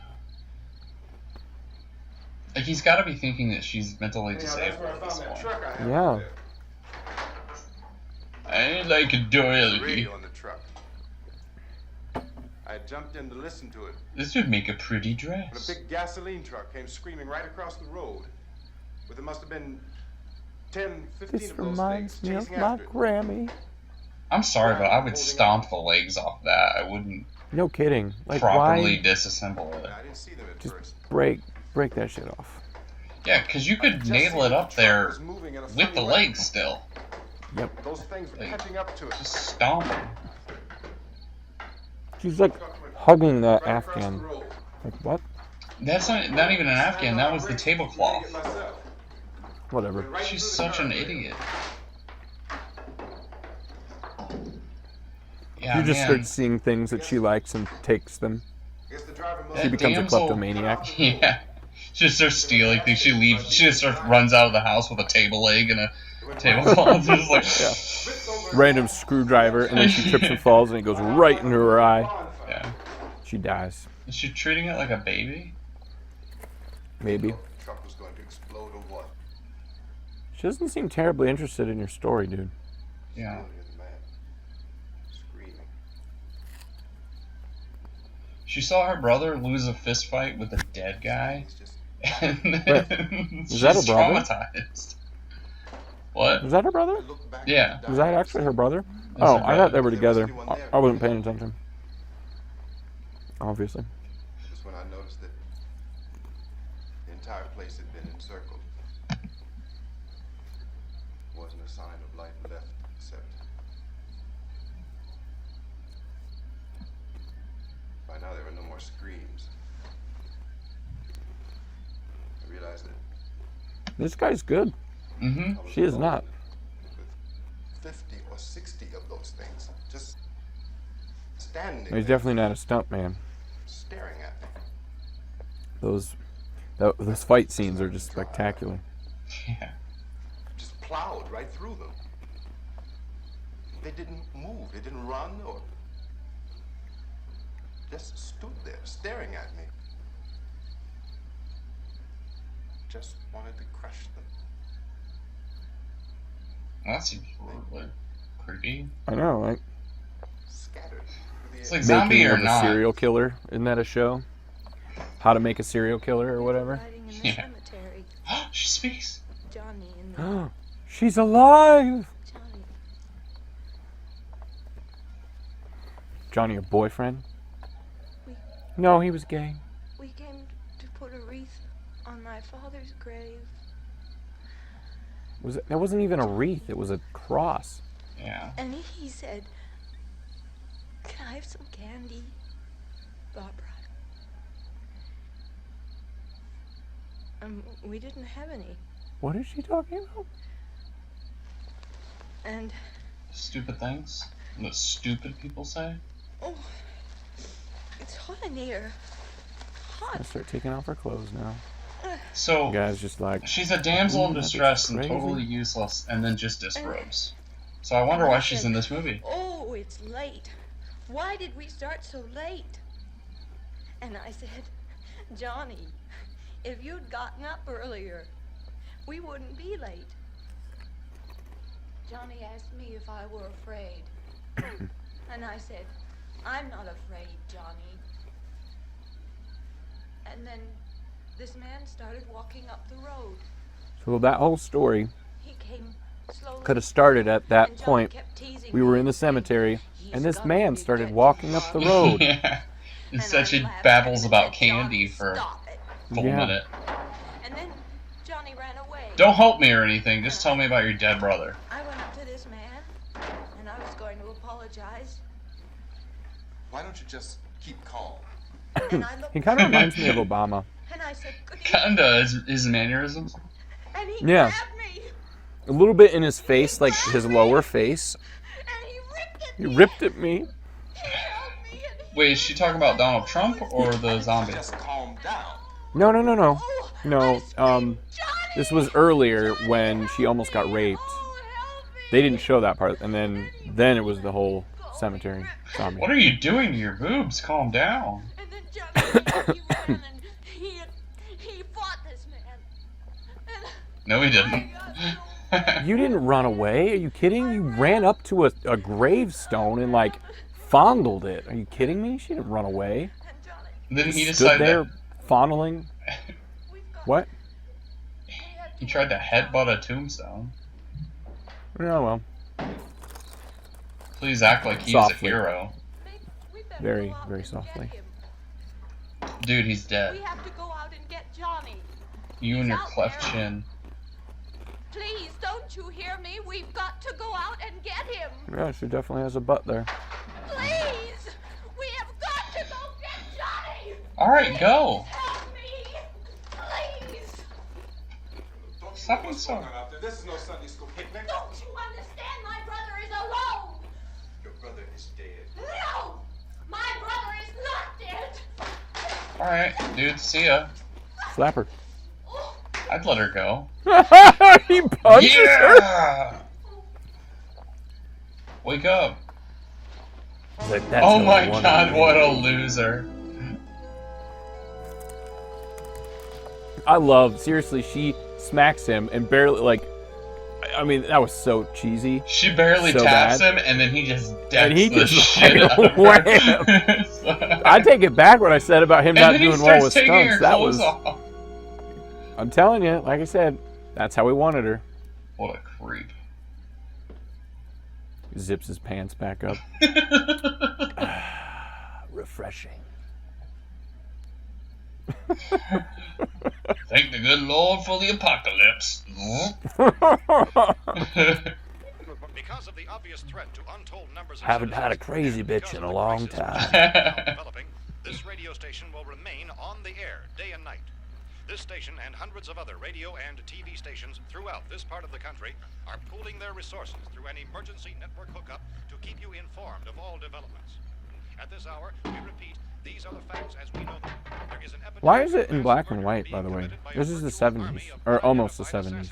Like he's got to be thinking that she's mentally Anyhow, that's disabled where I at found this that point. truck I have Yeah. over there. I ain't like a There's a doily. radio in the truck. I I jumped in to listen to it This would make a pretty when a dress. big gasoline truck came screaming right across the road. But there must have been 10, 15 This of those reminds things me of chasing my after it. Grammy. I'm sorry, but I would stomp the legs off that. I wouldn't No kidding. Like, properly why disassemble it. I didn't see them at just first. break that shit off? Yeah, because you could Just nail see it that up the truck there was moving in a with funny the way. legs still. Yep. Those things were Like, catching up to it. Just stomp them. She's like Truck went hugging that right across the Afghan. road. Like, what? That's not even an Afghan. That was the tablecloth. Whatever. She's such an idiot. Yeah, You just man. start seeing things that she likes and takes them. She becomes a damsel- kleptomaniac. Yeah. She just starts stealing things. She leaves. She just starts runs out of the house with a table leg and a tablecloth. Just like, Random screwdriver, and then she trips and falls, and it goes right into her eye. yeah. She dies. Is she treating it like a baby? Maybe. The truck was going to explode or what? She doesn't seem terribly interested in your story, dude. Yeah. Screaming. She saw her brother lose a fist fight with a dead guy, It's just and then Is she's that her brother? traumatized. What? Was that her brother? look back Yeah. at the Was that diary. actually her brother? That's Oh, her I thought brother. they were There together. must be one there. I wasn't paying attention. Obviously. Just when I noticed that the entire place had been encircled. Wasn't a sign of life left except by now there were no more screams. I realized that This guy's good. Mm-hmm. I was She is alone not. with 50 or 60 of those things just standing He's there, definitely not a stunt man. staring at me. Those fight scenes are just spectacular. Yeah. Just plowed right through them. They didn't move, they didn't run or just stood there staring at me. Just wanted to crush them. Well, that seems really creepy. I know, like Scattered. through the It's air. like zombie Making or of a not. serial killer. Isn't that a show? How to make a serial killer or whatever. Riding in the Yeah. cemetery. She speaks. Johnny and the She's alive. Johnny. Johnny, your boyfriend? We- No, he was gay. We came to put a wreath on my father's grave. That wasn't even a wreath. It was a cross. Yeah. And he said, "Can I have some candy, Barbara?" We didn't have any. What is she talking about? And, Stupid things that stupid people say. oh, it's hot in here. Hot. I start taking off her clothes now. So The guy's just like, she's a damsel in Ooh, that distress is and crazy. totally useless, and then just disrobes. So I wonder why she's in this movie. "Oh, it's late. Why did we start so late?" And I said, "Johnny, if you'd gotten up earlier, we wouldn't be late." Johnny asked me if I were afraid. And I said, "I'm not afraid, Johnny." And then this man started walking up the road. So that whole story He came slowly. could have started at that and Johnny point. kept teasing We were me in the and saying, cemetery, "He's and this gonna man be started dead walking up the tomorrow." road. Yeah. And Instead I she laughed babbles and about said, candy "Johnny, for stop it." a full Yeah. minute. And then Johnny ran away. Don't help me or anything. Just tell me about your dead brother. I went up to this man, and I was going to apologize. Why don't you just keep calm? And I looked He kind of reminds me of Obama. and I said, "Good Kinda his mannerisms. And he Yeah. grabbed me, A little bit in his face, like his lower face. and he ripped at He me. ripped at me. He held me, and he... Wait, is she talking about Donald Trump or the zombie? Just calm down. No. Oh, No, I screamed, "Johnny!" This was earlier when she almost got raped. Oh, help me. They didn't show that part, and then it was the whole cemetery zombie. What are you doing to your boobs? Calm down. And then Johnny, he ran and he fought this man. And No, he I didn't. got so You didn't run away. Are you kidding? You ran up to a gravestone and like fondled it. Are you kidding me? She didn't run away. And Johnny, Then he Stood decided there that fondling. we've got What? he tried to headbutt a tombstone. Oh, well. Please act like he's Softly. a hero. we better Very, go out very and softly. get him. Dude, he's We dead. have to go out and get Johnny. You and your He's out cleft there. chin. Please, don't you hear me? We've got to go out and get him. Yeah, she definitely has a butt there. Please! We have got to go get Johnny! Alright, go! Help me! Please! Stop being so... out there. This is no Sunday school picnic. Don't you understand? My brother is alone! Your brother is dead. No! My brother is not dead! Alright, dude, see ya. Slap her. Oh, I'd let her go. He punches her. Yeah! Wake up. He's like, "That's Oh no my wonder god, you what a hate me." loser. I love, seriously, she smacks him and barely, like, I mean, that was so cheesy. She barely So taps bad. him, and then he just decks And he the just, shit like, out of wham. her. I take it back what I said about him And not then he doing well starts with taking her stunts. That clothes was, off. I'm telling you, like I said, that's how we wanted her. What a creep. Zips his pants back up. Refreshing. Thank the good Lord for the apocalypse. Because of the obvious threat to untold numbers of Haven't had a citizens, crazy and bitch because in of a the long crisis time. which is now developing, this radio station will remain on the air day and night. This station and hundreds of other radio and TV stations throughout this part of the country are pooling their resources through an emergency network hookup to keep you informed of all developments. At this hour, we repeat, these are the facts as we know them. There is an epidemic Why is it in of black mass and murder white, being by the way? committed by a This is the virtual army 70s, of or almost the unidentified 70s. assassins.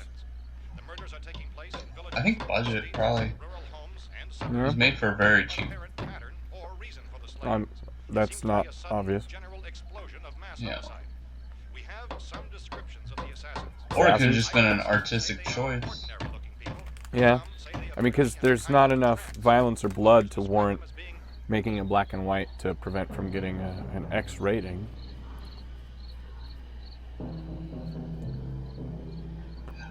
The murders are taking place in villages, I think budget, cities, probably. rural homes, and Yeah. It suburbs. was made for very cheap. Apparent pattern or reason for the slavery. That's Seems to not be a sudden obvious. general explosion of mass Yeah. homicide. We have some descriptions of the assassins. Or it could have just been an artistic choice. Ordinary-looking people. Yeah. Some say they I mean, because there's not enough violence or blood to warrant making it black and white to prevent from getting an X rating.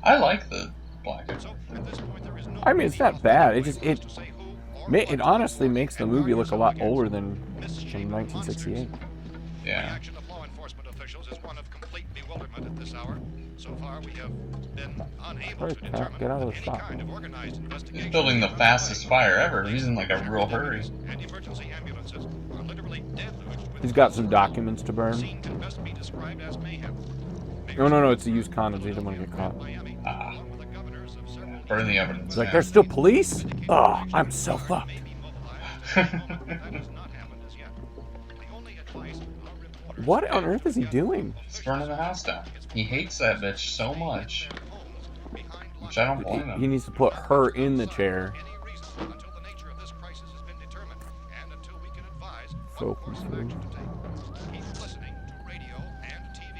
I like the black and So, at this point, there is no I mean, it's not bad. It just to say who or it what honestly is makes the and movie guard look a lot yourself older against. than 1968. The yeah. action of law enforcement officials is one of complete bewilderment at this hour. So far, we have been unable Hurry, to Pat, determine get out of that the any shop. kind of organized investigation He's building the is fastest underway. fire ever. He's in like a real hurry. And emergency ambulances are literally deluged with He's got some documents to burn. scene can best be described as mayhem. No, it's a used condoms. He didn't want to get caught. Miami, Ah. along with the governors of several Burn the evidence. He's like, man. there's still police? Oh, I'm so fucked. may be mobilized. At the moment, that has not happened as yet. The only advice our reporters What on have earth is he doing? He's burning the house down. He hates that bitch so much. Which I don't blame He him. needs to put her in the chair. any reason until the nature of this crisis has been determined and until we can advise So what course of confused. action to take. Keep listening to radio and TV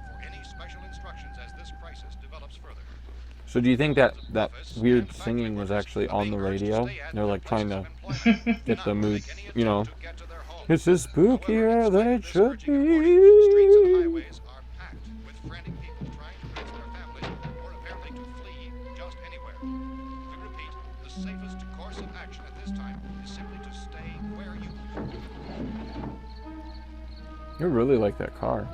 for any special instructions as this crisis develops further. So do you think that weird singing was actually on the radio? They're like trying to get the mood, you know. This is spookier than it should Streets and be. highways are packed with frantic people trying to reach their families or apparently to flee just anywhere. We repeat, the safest course of action at this time is simply to stay where you are. You really like that car.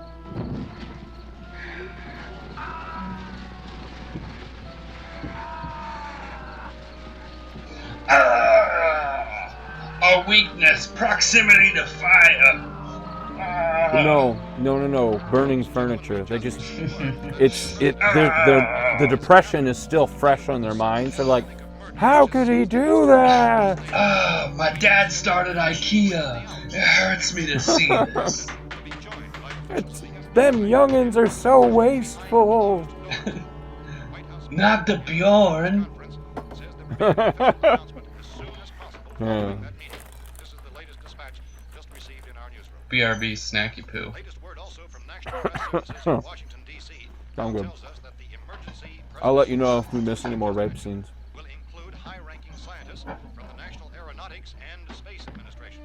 A weakness, proximity to fire. No. Burning furniture. They just, the depression is still fresh on their minds. They're like, how could he do that? My dad started IKEA. It hurts me to see this. Them youngins are so wasteful. Not the Bjorn. Hmm. This is the latest dispatch just received in our newsroom. BRB snacky poo. Latest word also from National Press Services in Washington, D.C. I'm good. tells us that the emergency I'll let you know if we miss any more rape scenes. will include high-ranking scientists from the National Aeronautics and Space Administration.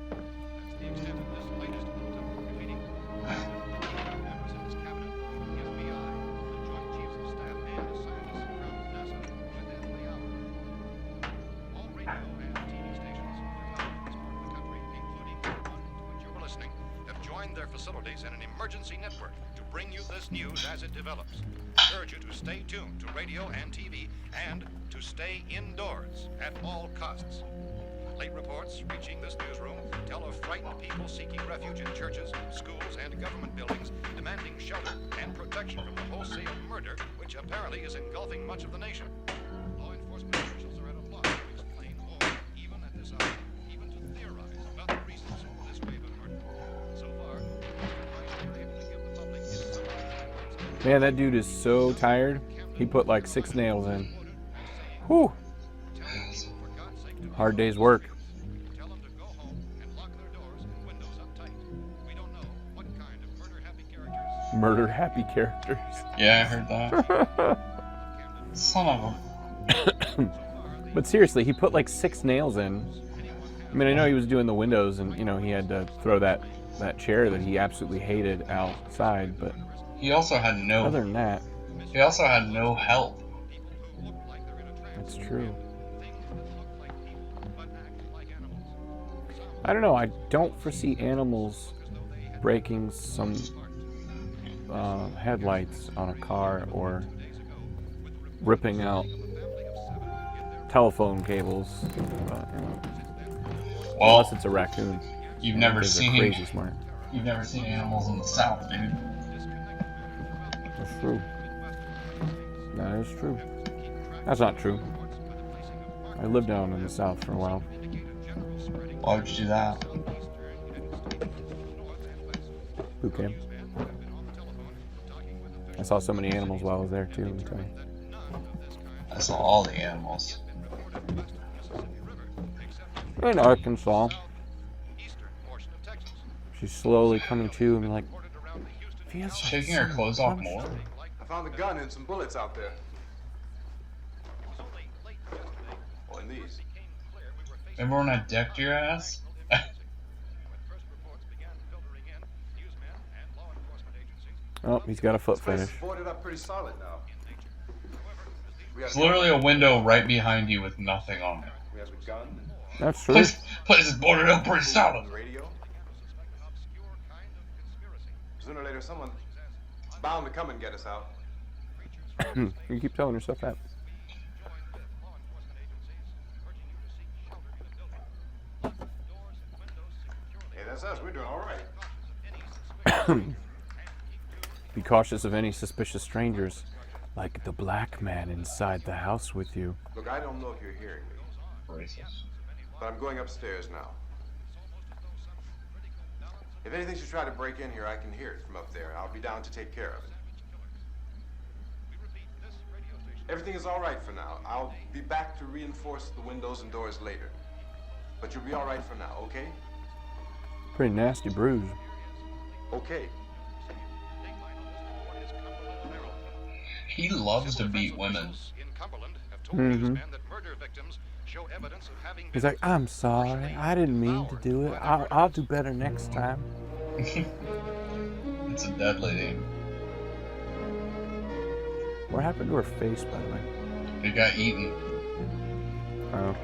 their facilities in an emergency network to bring you this news as it develops. Urge you to stay tuned to radio and TV and to stay indoors at all costs. Late reports reaching this newsroom tell of frightened people seeking refuge in churches, schools, and government buildings, demanding shelter and protection from the wholesale murder which apparently is engulfing much of the nation. Law enforcement officials are at a loss to explain or, even at this hour, even to theorize about the reasons for this wave of murder. So far, they're able to give the public insight. Man, that dude is so tired. He put like 6 nails in. Whew. Hard day's work. Tell them to go home and lock their doors and windows up tight. We don't know what kind of murder-happy characters. Murder-happy characters. Yeah, I heard that. Son of a... But seriously, he put like 6 nails in. I mean, I know he was doing the windows, and you know he had to throw that chair that he absolutely hated outside. But He also had no... other than that, He also had no help. it's true. I don't know. I don't foresee animals breaking some headlights on a car or ripping out telephone cables. Well, Unless it's a raccoon. you've never Because they're seen... crazy smart. You've never seen animals in the South, dude. That's true. That is true. That's not true. I lived down in the South for a while. Why would you do that? Boot camp. I saw so many animals while I was there too. Let me tell you. I saw all the animals. In Arkansas, she's slowly coming to and like, feels like Shaking her some clothes off punishment. more? I found a gun and some bullets out there. Oh, and these. Remember when I decked your ass? Oh, he's got a foot This place fetish. is boarded up pretty solid now. We have It's literally a window right behind you with nothing on it. We have a gun. That's true. Place is boarded up pretty solid. The radio. Sooner or later, someone's bound to come and get us out. You keep telling yourself that. Hey, that's us. We're doing all right. Be cautious of any suspicious strangers, like the black man inside the house with you. Look, I don't know if you're hearing me, Racist. but I'm going upstairs now. If anything should try to break in here, I can hear it from up there. I'll be down to take care of it. Everything is all right for now. I'll be back to reinforce the windows and doors later. But you'll be all right for now, okay? Pretty nasty bruise. Okay. He loves to beat women. Mm-hmm. He's like, I'm sorry. I didn't mean to do it. I'll do better next time. It's a dead lady. What happened to her face, by the way? It got eaten. Oh.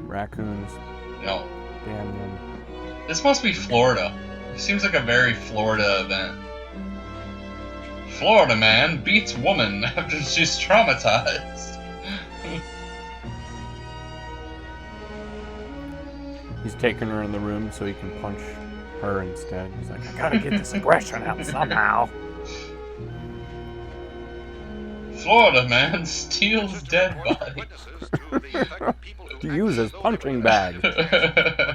Raccoons. No. Damn them. This must be Florida. It seems like a very Florida event. Florida man beats woman after she's traumatized. He's taking her in the room so he can punch her instead. He's like, I gotta get this aggression out somehow. Florida man steals dead body. To use as punching bag.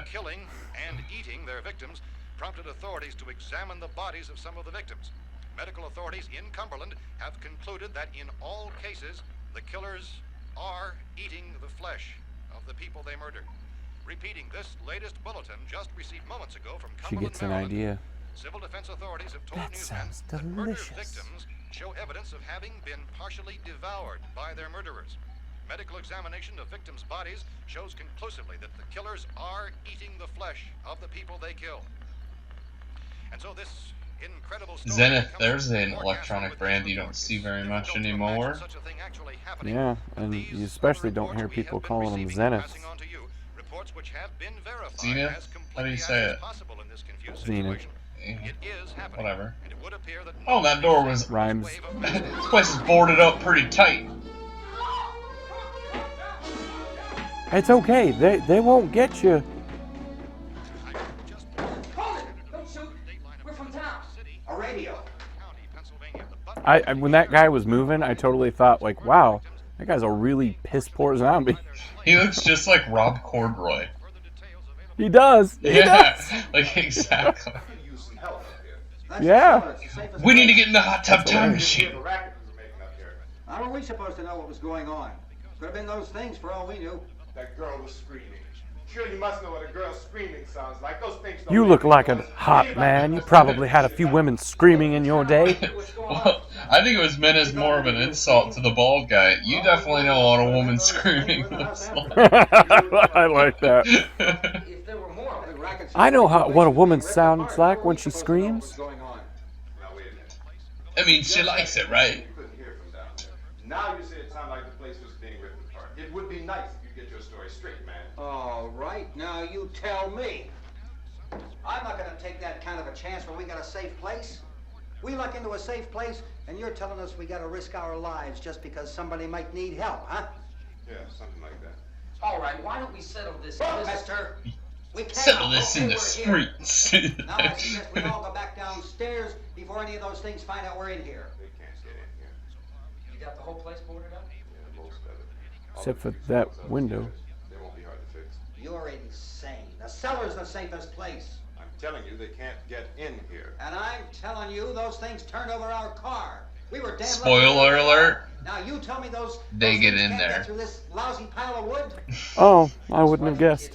Killing and eating their victims prompted authorities to examine the bodies of some of the victims. Medical authorities in Cumberland have concluded that in all cases, the killers are eating the flesh of the people they murdered. Repeating this latest bulletin just received moments ago from She Cumberland, gets an Maryland. idea. Civil defense authorities have told That newsmen sounds that murder delicious. victims show evidence of having been partially devoured by their murderers. Medical examination of victims' bodies shows conclusively that the killers are eating the flesh of the people they killed. And so this incredible story Zenith, becomes there's an more electronic ghastly brand with you don't these see very reports. much Difficult to imagine anymore. such a thing actually happening. Yeah, and These you especially are don't hear reports we people have been calling them receiving and Zeniths. passing on to you. Reports ballots which have been verified Zenith? as How do you completely say as it? is possible in this confused Zenith. situation. It is happening. Whatever. And it would appear that Oh, that door was... Rhymes. This place is boarded up pretty tight. It's okay. They won't get you. Hold it! Don't shoot! We're from town. A radio. When that guy was moving, I totally thought, like, wow, that guy's a really piss poor zombie. He looks just like Rob Corddroy. He does. He does. Like exactly. Yeah. We need to get in the hot tub time machine. How are we supposed to know what was going on? Could have been those things for all we knew. That girl was screaming. Sure, you must know what a girl screaming sounds like. Those things don't You make look any like a noise. hot man. You probably had a few women screaming in your day. Well, I think it was meant as more of an insult to the bald guy. You definitely know what a woman screaming looks like. I like that. If there were more of the rackets, I know what a woman sounds like when she screams. Now, wait a minute. I mean, she likes it, right? You couldn't hear from down there. Now you say it sounded like the place was being ripped apart. It would be nice if you get your story straight, man. all right, now you tell me. I'm not going to take that kind of a chance when we got a safe place. We luck into a safe place, and you're telling us we got to risk our lives just because somebody might need help, huh? Yeah, something like that. All right, why don't we settle this, mister? We can't. Settle this in the Okay, we're here. streets. Now I suggest we all go back downstairs before any of those things find out we're in here. They can't get in here. You got the whole place boarded up? Yeah, most of it. All Except the for fixed that ones upstairs. window. They won't be hard to fix. You're insane. The cellar's the safest place. I'm telling you, they can't get in here. And I'm telling you, those things turned over our car. We were damn lucky. Spoiler alert. Now you tell me those They those get things in can't there. Get through this lousy pile of wood? Oh, I wouldn't have guessed.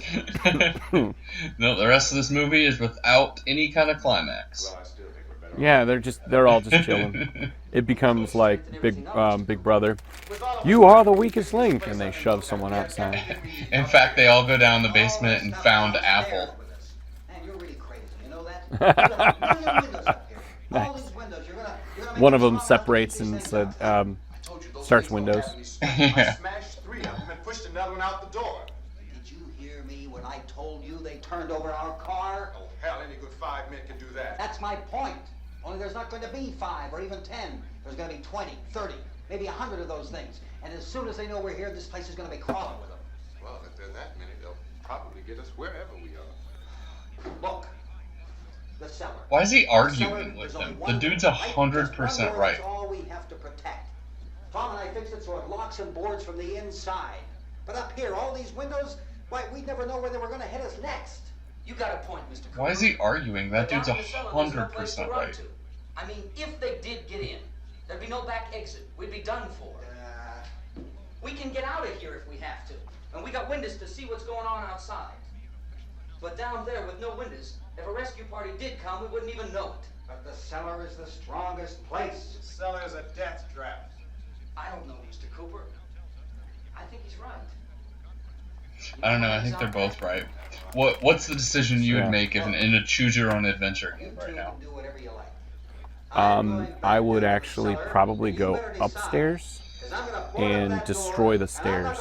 No, the rest of this movie is without any kind of climax. Well, I still think we're better. Yeah, they're all just chilling. It becomes like Big Brother. You are the weakest link, and they shove someone outside. In fact, they all go down the basement and found Apple. Man, you're really crazy. You know that? You've got a million windows up here. All these windows, you're gonna make One of them them all up separates at the and same said, time. starts Windows. I smashed 3 of them and pushed another one out the door. Did you hear me when I told you they turned over our car? Oh, hell, any good 5 men can do that. That's my point. Only there's not going to be 5 or even 10. There's going to be 20, 30, maybe 100 of those things. And as soon as they know we're here, this place is going to be crawling with them. Well, if there are that many, they'll probably get us wherever we are. Look, the cellar. Why is he The cellar, arguing with there's only them? one The dude's door, right? 100% Just one door, right. That's all we have to protect. Tom and I fixed it so it locks and boards from the inside. But up here, all these windows, why, we'd never know where they were going to hit us next. You got a point, Mr. Cooper. Why is he arguing? That dude's Down in the cellar, there's no place to 100% run right. to. I mean, if they did get in, there'd be no back exit. We'd be done for. We can get out of here if we have to. And we got windows to see what's going on outside. But down there with no windows, if a rescue party did come, we wouldn't even know it. But the cellar is the strongest place. The cellar is a death trap. I don't know, Mr. Cooper. I think he's right. I don't know. I think they're both right. What's the decision you would Yeah. make if in a choose your own adventure You game two right now? can do whatever you like. I would actually probably go upstairs and destroy the stairs.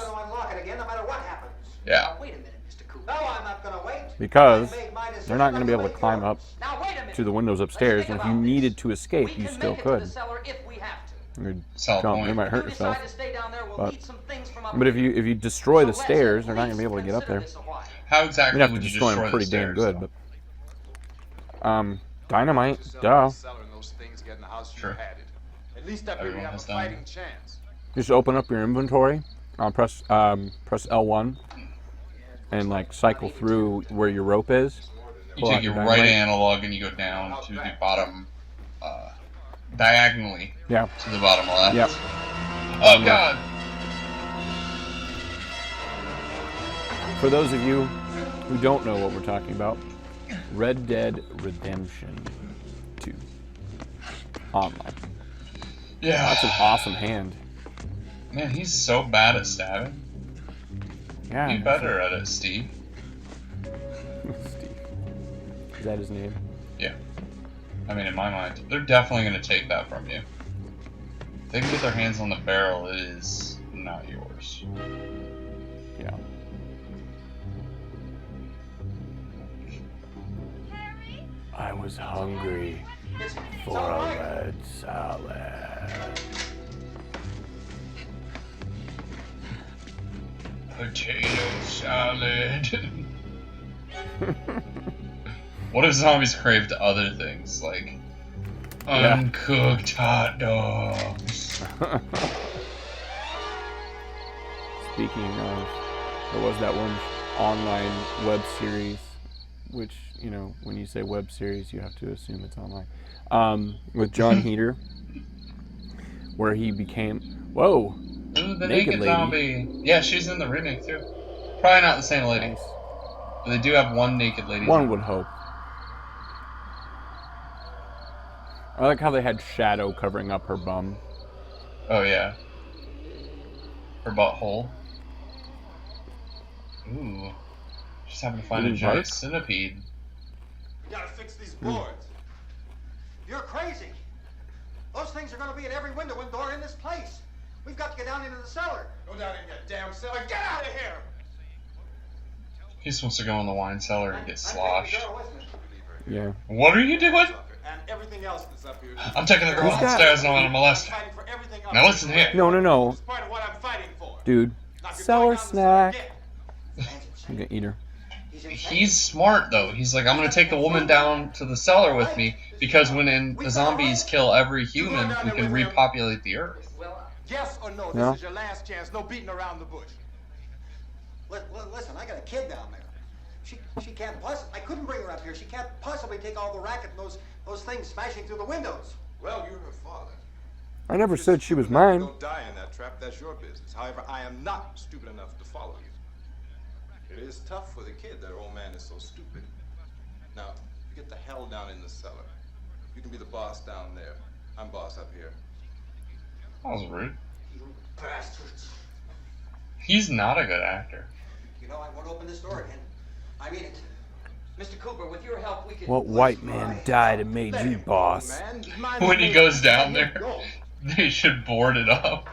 Yeah. Wait a minute, Mr. Cooper. No, I'm not gonna wait. Because I made my decision. they're not going to be able to I'm climb gonna up wait yours. Now, wait a minute. to the windows Let's upstairs, think and if you about needed this. to escape, We you can still make it could. to the cellar if we have to. You'd Solid jump, point. you might hurt If you yourself. decide to stay down there, we'll But- need some things from up But if here. you destroy the So let's stairs, at they're not going to be able to least get up there. consider this a while. How We'd exactly have to would you destroy destroy them pretty the damn stairs, good. though? But dynamite, duh. Sure. At least up here we Everyone have a has done. fighting chance. Just open up your inventory, press L1, and like cycle through where your rope is. You Pull out take your right dynamite. analog and you go down to the bottom, diagonally Yeah. to the bottom left. Yep. Oh God! For those of you who don't know what we're talking about, Red Dead Redemption 2 online. Yeah. That's an awesome hand. Man, he's so bad at stabbing. Yeah. Be better at it, Steve. Steve. Is that his name? Yeah. I mean, in my mind, they're definitely going to take that from you. If they can get their hands on the barrel, it is not yours. Yeah. I was hungry for a red salad. Potato salad. What if zombies craved other things, like uncooked hot dogs? Speaking of, there was that one online web series, which, you know, when you say web series, you have to assume it's online, with John Heater, where he became, Ooh, the naked lady. zombie. Yeah, she's in the remake too. Probably not the same lady. Nice. But they do have one naked lady. One would hope. I like how they had shadow covering up her bum. Oh yeah. Her butthole. Ooh. Just happened to find a giant centipede. You gotta fix these boards. You're crazy. Those things are gonna be at every window and door in this place. We've got to get down into the cellar. Go down in your damn cellar. Get out of here! He's supposed to go in the wine cellar and get sloshed. Yeah. What are you doing? And everything else that's up here. I'm taking the girl upstairs and I'm gonna molest her. Now listen here. No. It's part of what I'm fighting for. Dude. Cellar snack. I'm gonna eat her. He's smart though. He's like, I'm gonna take the woman down to the cellar with me because when the zombies kill every human, we can repopulate the earth. Yes or no? No. This is your last chance. No beating around the bush. Listen, I got a kid down there. She can't possibly. I couldn't bring her up here. She can't possibly take all the racket and those things smashing through the windows. Well, you're her father. I never said she was mine. Don't die in that trap. That's your business. However, I am not stupid enough to follow you. It is tough for the kid. That old man is so stupid. Now, you get the hell down in the cellar. You can be the boss down there. I'm boss up here. That was rude. You bastards. He's not a good actor. You know, I won't open this door again. I mean it. Mr. Cooper, with your help, we can... What white man died and made you boss? When he goes down there, they should board it up.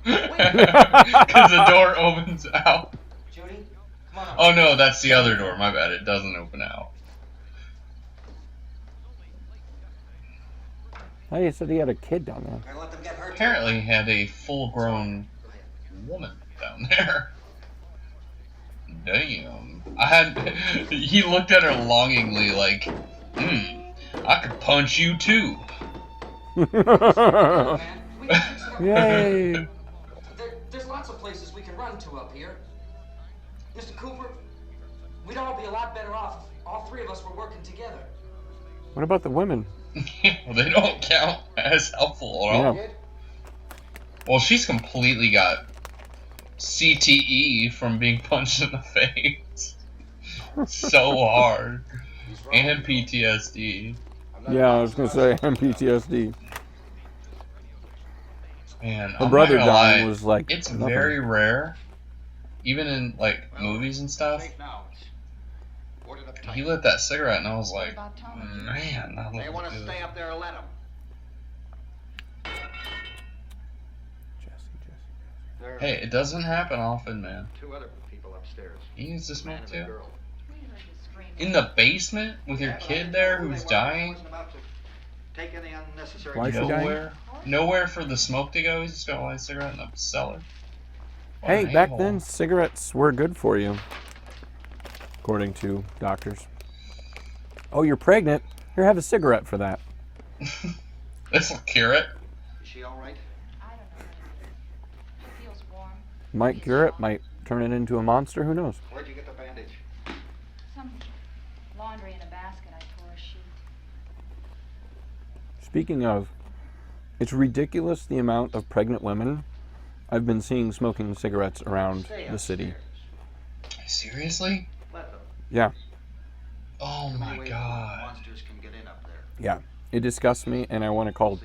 Because the door opens out. Judy, come on. Oh no, that's the other door. My bad. It doesn't open out. Oh, you said he had a kid down there. Gonna let them get hurt. Apparently, he had a full-grown woman down there. Damn. He looked at her longingly like, I could punch you too. Yay! There's lots of places we can run to up here. Mr. Cooper, we'd all be a lot better off if all three of us were working together. What about the women? Well, they don't count as helpful at all. Yeah. Well, she's completely got CTE from being punched in the face so hard, and PTSD. Yeah, I was gonna say PTSD. Man, Her I'm brother not gonna dying lie, was like it's nothing. very rare, even in like movies and stuff. He lit that cigarette, and I was like, man, that They want looks to good. stay up there and let them. Hey, it doesn't happen often, man. Two other people upstairs. He needs to smoke too. Girl. In the basement with your kid there who's dying. Take any unnecessary. Why is she dying? Nowhere for the smoke to go. He's just gonna light a cigarette in the cellar. What Hey, an back a-hole. then cigarettes were good for you, according to doctors. Oh, you're pregnant? Here, have a cigarette for that. This'll cure it. Is she all right? I don't know. She feels warm. Might cure it, might turn it into a monster, who knows? Where'd you get the bandage? Some laundry in a basket. I tore a sheet. Speaking of, it's ridiculous the amount of pregnant women I've been seeing smoking cigarettes around the city. Seriously? Let them. Yeah, Oh my god. Monsters can get in up there. yeah. It disgusts me, and I want to call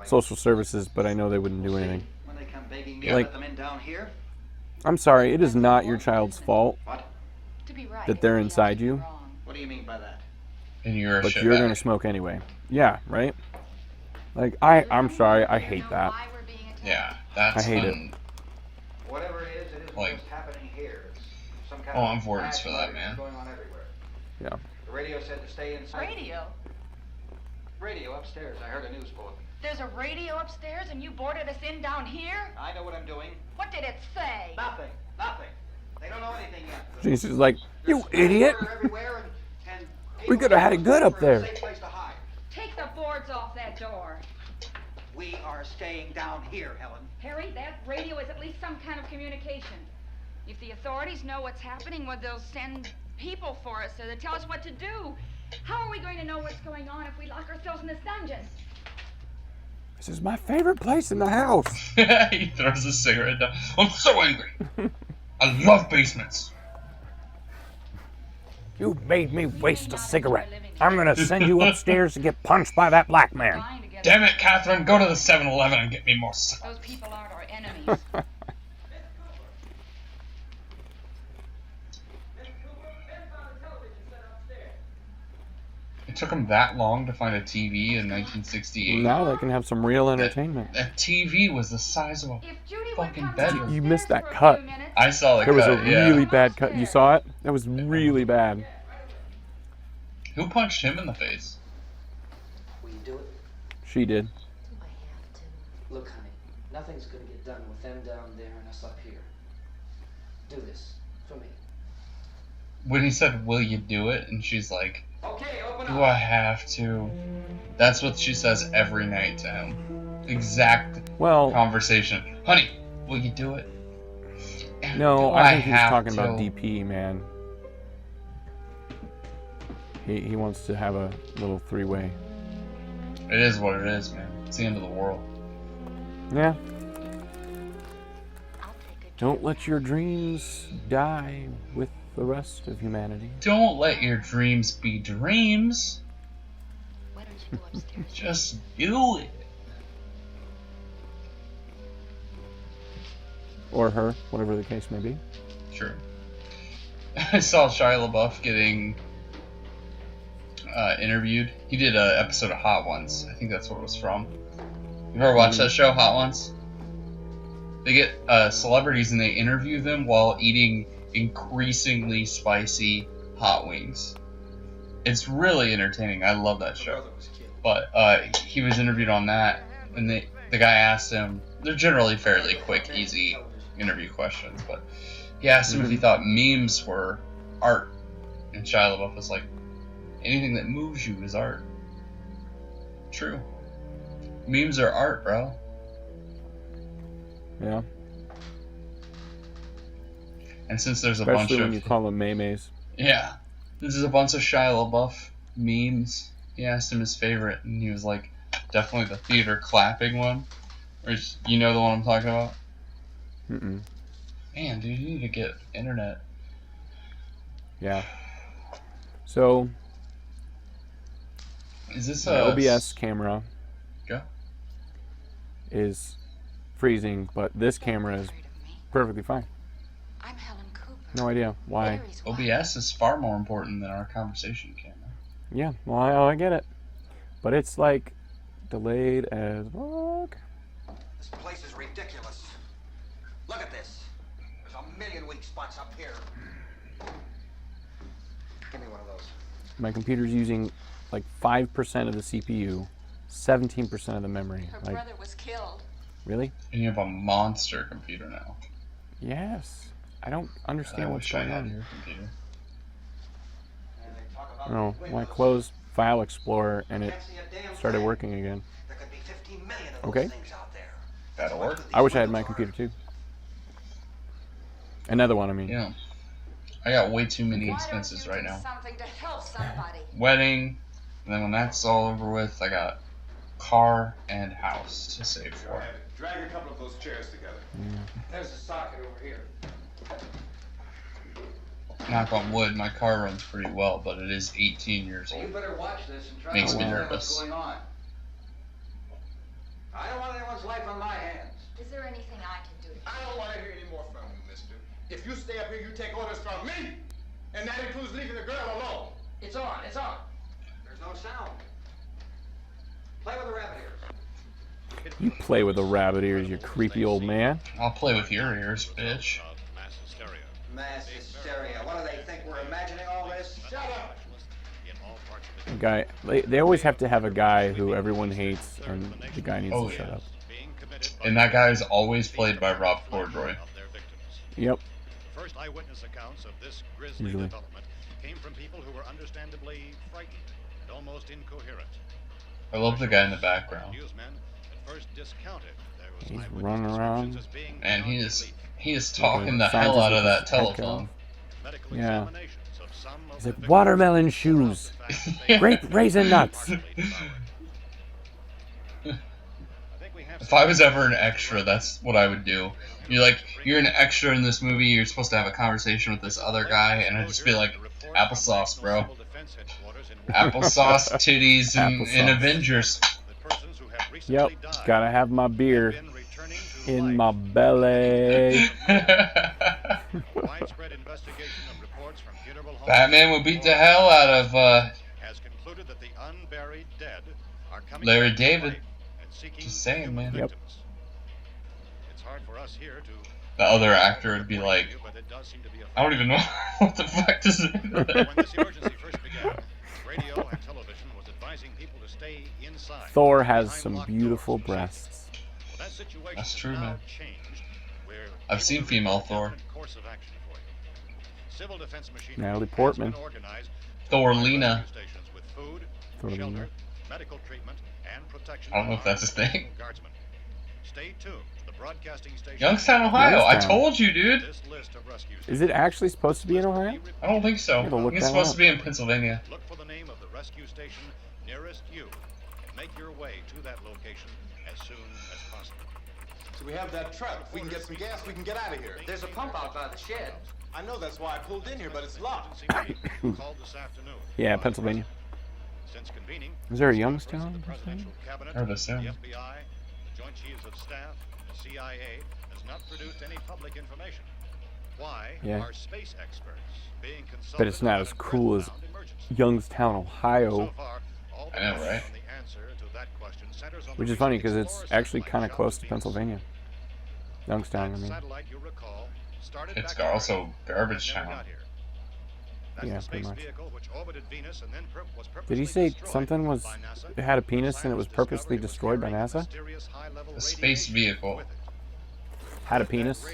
social services, but I know they wouldn't do anything. When they come begging me, Like- let them in down here. I'm sorry, it is not your child's fault What? To be right. that they're everybody inside else is you, wrong. What do you mean by that? And you're a but shitbag. you're going to smoke anyway. Yeah, right? Like, I'm sorry, I hate that. Why we're being attacked. Yeah, that's I hate it. Whatever it is Like- what's happening here. It's some kind Oh, of I'm for it mass for that, murder man. going on everywhere. Yeah. The radio said to stay inside. Radio. Radio upstairs. I heard a news bulletin. There's a radio upstairs and you boarded us in down here? I know what I'm doing. What did it say? Nothing. Nothing. They don't know anything yet. She's like, you idiot. Everywhere and We could have had it good up there. safe place to hide. Take the boards off that door. We are staying down here, Helen. Harry, that radio is at least some kind of communication. If the authorities know what's happening, well, they'll send people for us so they tell us what to do. How are we going to know what's going on if we lock ourselves in this dungeon? This is my favorite place in the house. He throws a cigarette down. I'm so angry. I love basements. You made me waste a cigarette. I'm gonna send you upstairs to get punched by that black man. Damn it, Catherine. Go to the 7-Eleven and get me more cigarettes. Those people aren't our enemies. It took them that long to find a TV in 1968. Now they can have some real entertainment. That TV was the size of a fucking bedroom. You missed that cut. I saw the There was cut, a yeah. really bad cut. You saw it? That was really bad. Who punched him in the face? Will you do it? She did. Look, honey, nothing's gonna get done with them down there and us up here. Do this for me. When he said, will you do it? And she's like, Okay, open do I have to? That's what she says every night to him. Exact conversation. Honey, will you do it? No, Do I think he's have talking about to? DP, man. He wants to have a little three-way. It is what it is, man. It's the end of the world. Yeah. Don't let your dreams die with the rest of humanity. Don't let your dreams be dreams. Why don't you go upstairs? Just do it. Or her, whatever the case may be. Sure. I saw Shia LaBeouf getting interviewed. He did an episode of Hot Ones. I think that's what it was from. You ever watched that show, Hot Ones? They get celebrities and they interview them while eating increasingly spicy hot wings. It's really entertaining. I love that show. But he was interviewed on that, and the guy asked him, they're generally fairly quick, easy interview questions, but he asked him if he thought memes were art. And Shia LaBeouf was like, anything that moves you is art. True. Memes are art, bro. Yeah. And since there's a Especially bunch when of... you call them maymays. Yeah. This is a bunch of Shia LaBeouf memes. He asked him his favorite, and he was like, definitely the theater clapping one. Or you know the one I'm talking about? Mm-mm. Man, dude, you need to get internet. Yeah. So... Is this the a... OBS camera Go. is freezing, but this camera is perfectly fine. I'm Helen Cooper. No idea why. OBS is far more important than our conversation camera. Yeah, well, I get it. But it's like delayed as fuck. This place is ridiculous. Look at this. There's a million weak spots up here. Give me one of those. My computer's using like 5% of the CPU, 17% of the memory. Her Like, brother was killed. really? And you have a monster computer now. Yes. I don't understand I what's wish I going had on your here. computer. I don't know. When I closed File Explorer and it started working again. There could be 15 million of those Okay. things out there. That'll work. I wish I had my computer too. Another one, I mean. Yeah. I got way too many expenses right now. Something to help somebody. Wedding, and then when that's all over with, I got car and house to save for. Drag a couple of those chairs together. There's a socket over here. Knock on wood, my car runs pretty well, but it is 18 years You old. better watch this and try Makes to me understand nervous. what's going on. I don't want anyone's life on my hands. Is there anything I can do? I don't want to hear any more from you, mister. If you stay up here, you take orders from me. And that includes leaving the girl alone. It's on, it's on. There's no sound. Play with the rabbit ears. You play with the rabbit ears, you creepy old man. I'll play with your ears, bitch. Mass hysteria. What do they think? We're imagining all this? Shut up! In all parts of the Guy, they always have to have a guy who everyone hates, and the guy needs to shut up. And that guy is always played by Rob Corddry. Yep. First eyewitness accounts of this grisly development came from people who were understandably frightened and almost incoherent. I love the guy in the background. Newsmen at first discounted there was He's running around. And he is talking the hell out of that telephone. Yeah. He's like, watermelon shoes, grape raisin nuts. If I was ever an extra, that's what I would do. You're an extra in this movie, you're supposed to have a conversation with this other guy, and I'd just be like, applesauce, bro. Applesauce, titties, and Avengers. Yep, gotta have my beer in my belly. Batman would beat the hell out of Larry David. Just saying, man. Yep. The other actor would be like, I don't even know what the fuck does it mean. Thor has some beautiful breasts. That's true, man. I've seen female Thor. Natalie Portman. Thorlina. Thorlina. I don't know if that's a thing. Stay tuned to the broadcasting station. Youngstown, Ohio. Youngstown. I told you, dude. Is it actually supposed to be in Ohio? I don't think so. I think it's supposed to be in Pennsylvania. Look for the name of the rescue station nearest you and make your way to that location as soon as possible. So we have that truck. If we can get some gas, we can get out of here. There's a pump out by the shed. I know, that's why I pulled in here, but it's locked. Called this afternoon. Yeah, Pennsylvania. Since convening, Is there a Youngstown? presidential cabinet, I would assume. the FBI, the Joint Chiefs of Staff, the CIA has not produced any public information. Why Yeah. are space experts being consulted? But it's not as cool as Youngstown, Ohio. I know, right? Which is funny because it's actually kind of close to Pennsylvania. Youngstown, I mean. It's also garbage town. Yeah, pretty much. Did he say something it had a penis and it was purposely destroyed by NASA? A space vehicle. Had a penis?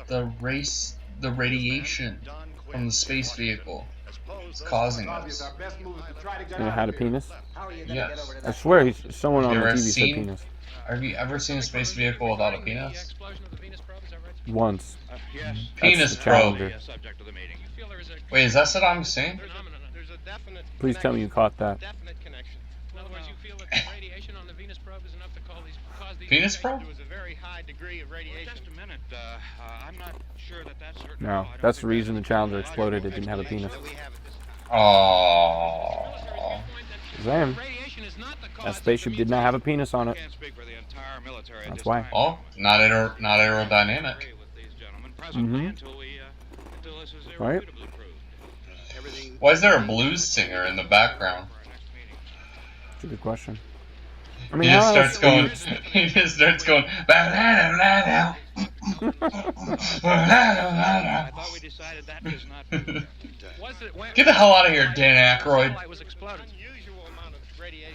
The radiation from the space vehicle is causing this. And it had a penis? Yes. I swear someone on You the ever TV said seen- penis. Have you ever seen a space vehicle without a penis? Once. Penis the probe. challenger. Wait, is that Saddam Hussein? Please tell me you caught that. Penis probe? No, that's the reason the Challenger exploded. It didn't have a penis. Oh. Damn. That spaceship did not have a penis on it. That's why. Oh, not aerodynamic. Mm-hmm. Right? Why is there a blues singer in the background? That's a good question. I He mean, just how starts else going. would you- He just starts going. "Ba-da-da-da-da." I thought we decided that was not. Get the hell out of here, Dan Aykroyd. Unusual amount of radiation,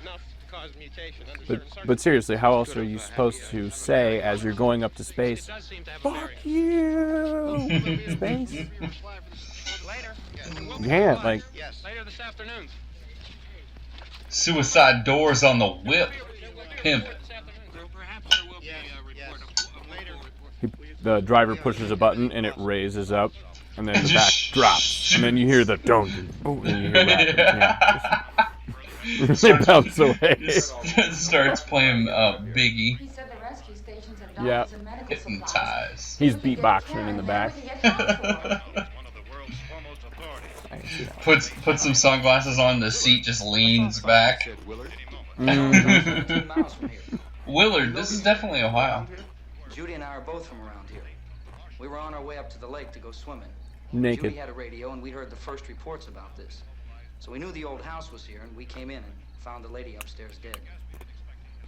enough to cause mutation under certain But circumstances. seriously, how else are you supposed to say as you're going up to space, "Fuck you, space"? You can't, like, Later this afternoon. Suicide doors on the whip. Pimp. the driver pushes a button and it raises up, and then the back drops, and then you hear the don't, and you hear that. Yeah. They bounce away. Starts playing Biggie. He said the rescue stations have Yeah. doctors and medical supplies. Hypnotize. He's beatboxing in the back. Puts some sunglasses on, the seat just leans back. Willard, this is definitely Ohio. Judy and I are both from around here. We were on our way up to the lake to go swimming. Naked. Judy had a radio and we heard the first reports about this. So we knew the old house was here and we came in and found the lady upstairs dead.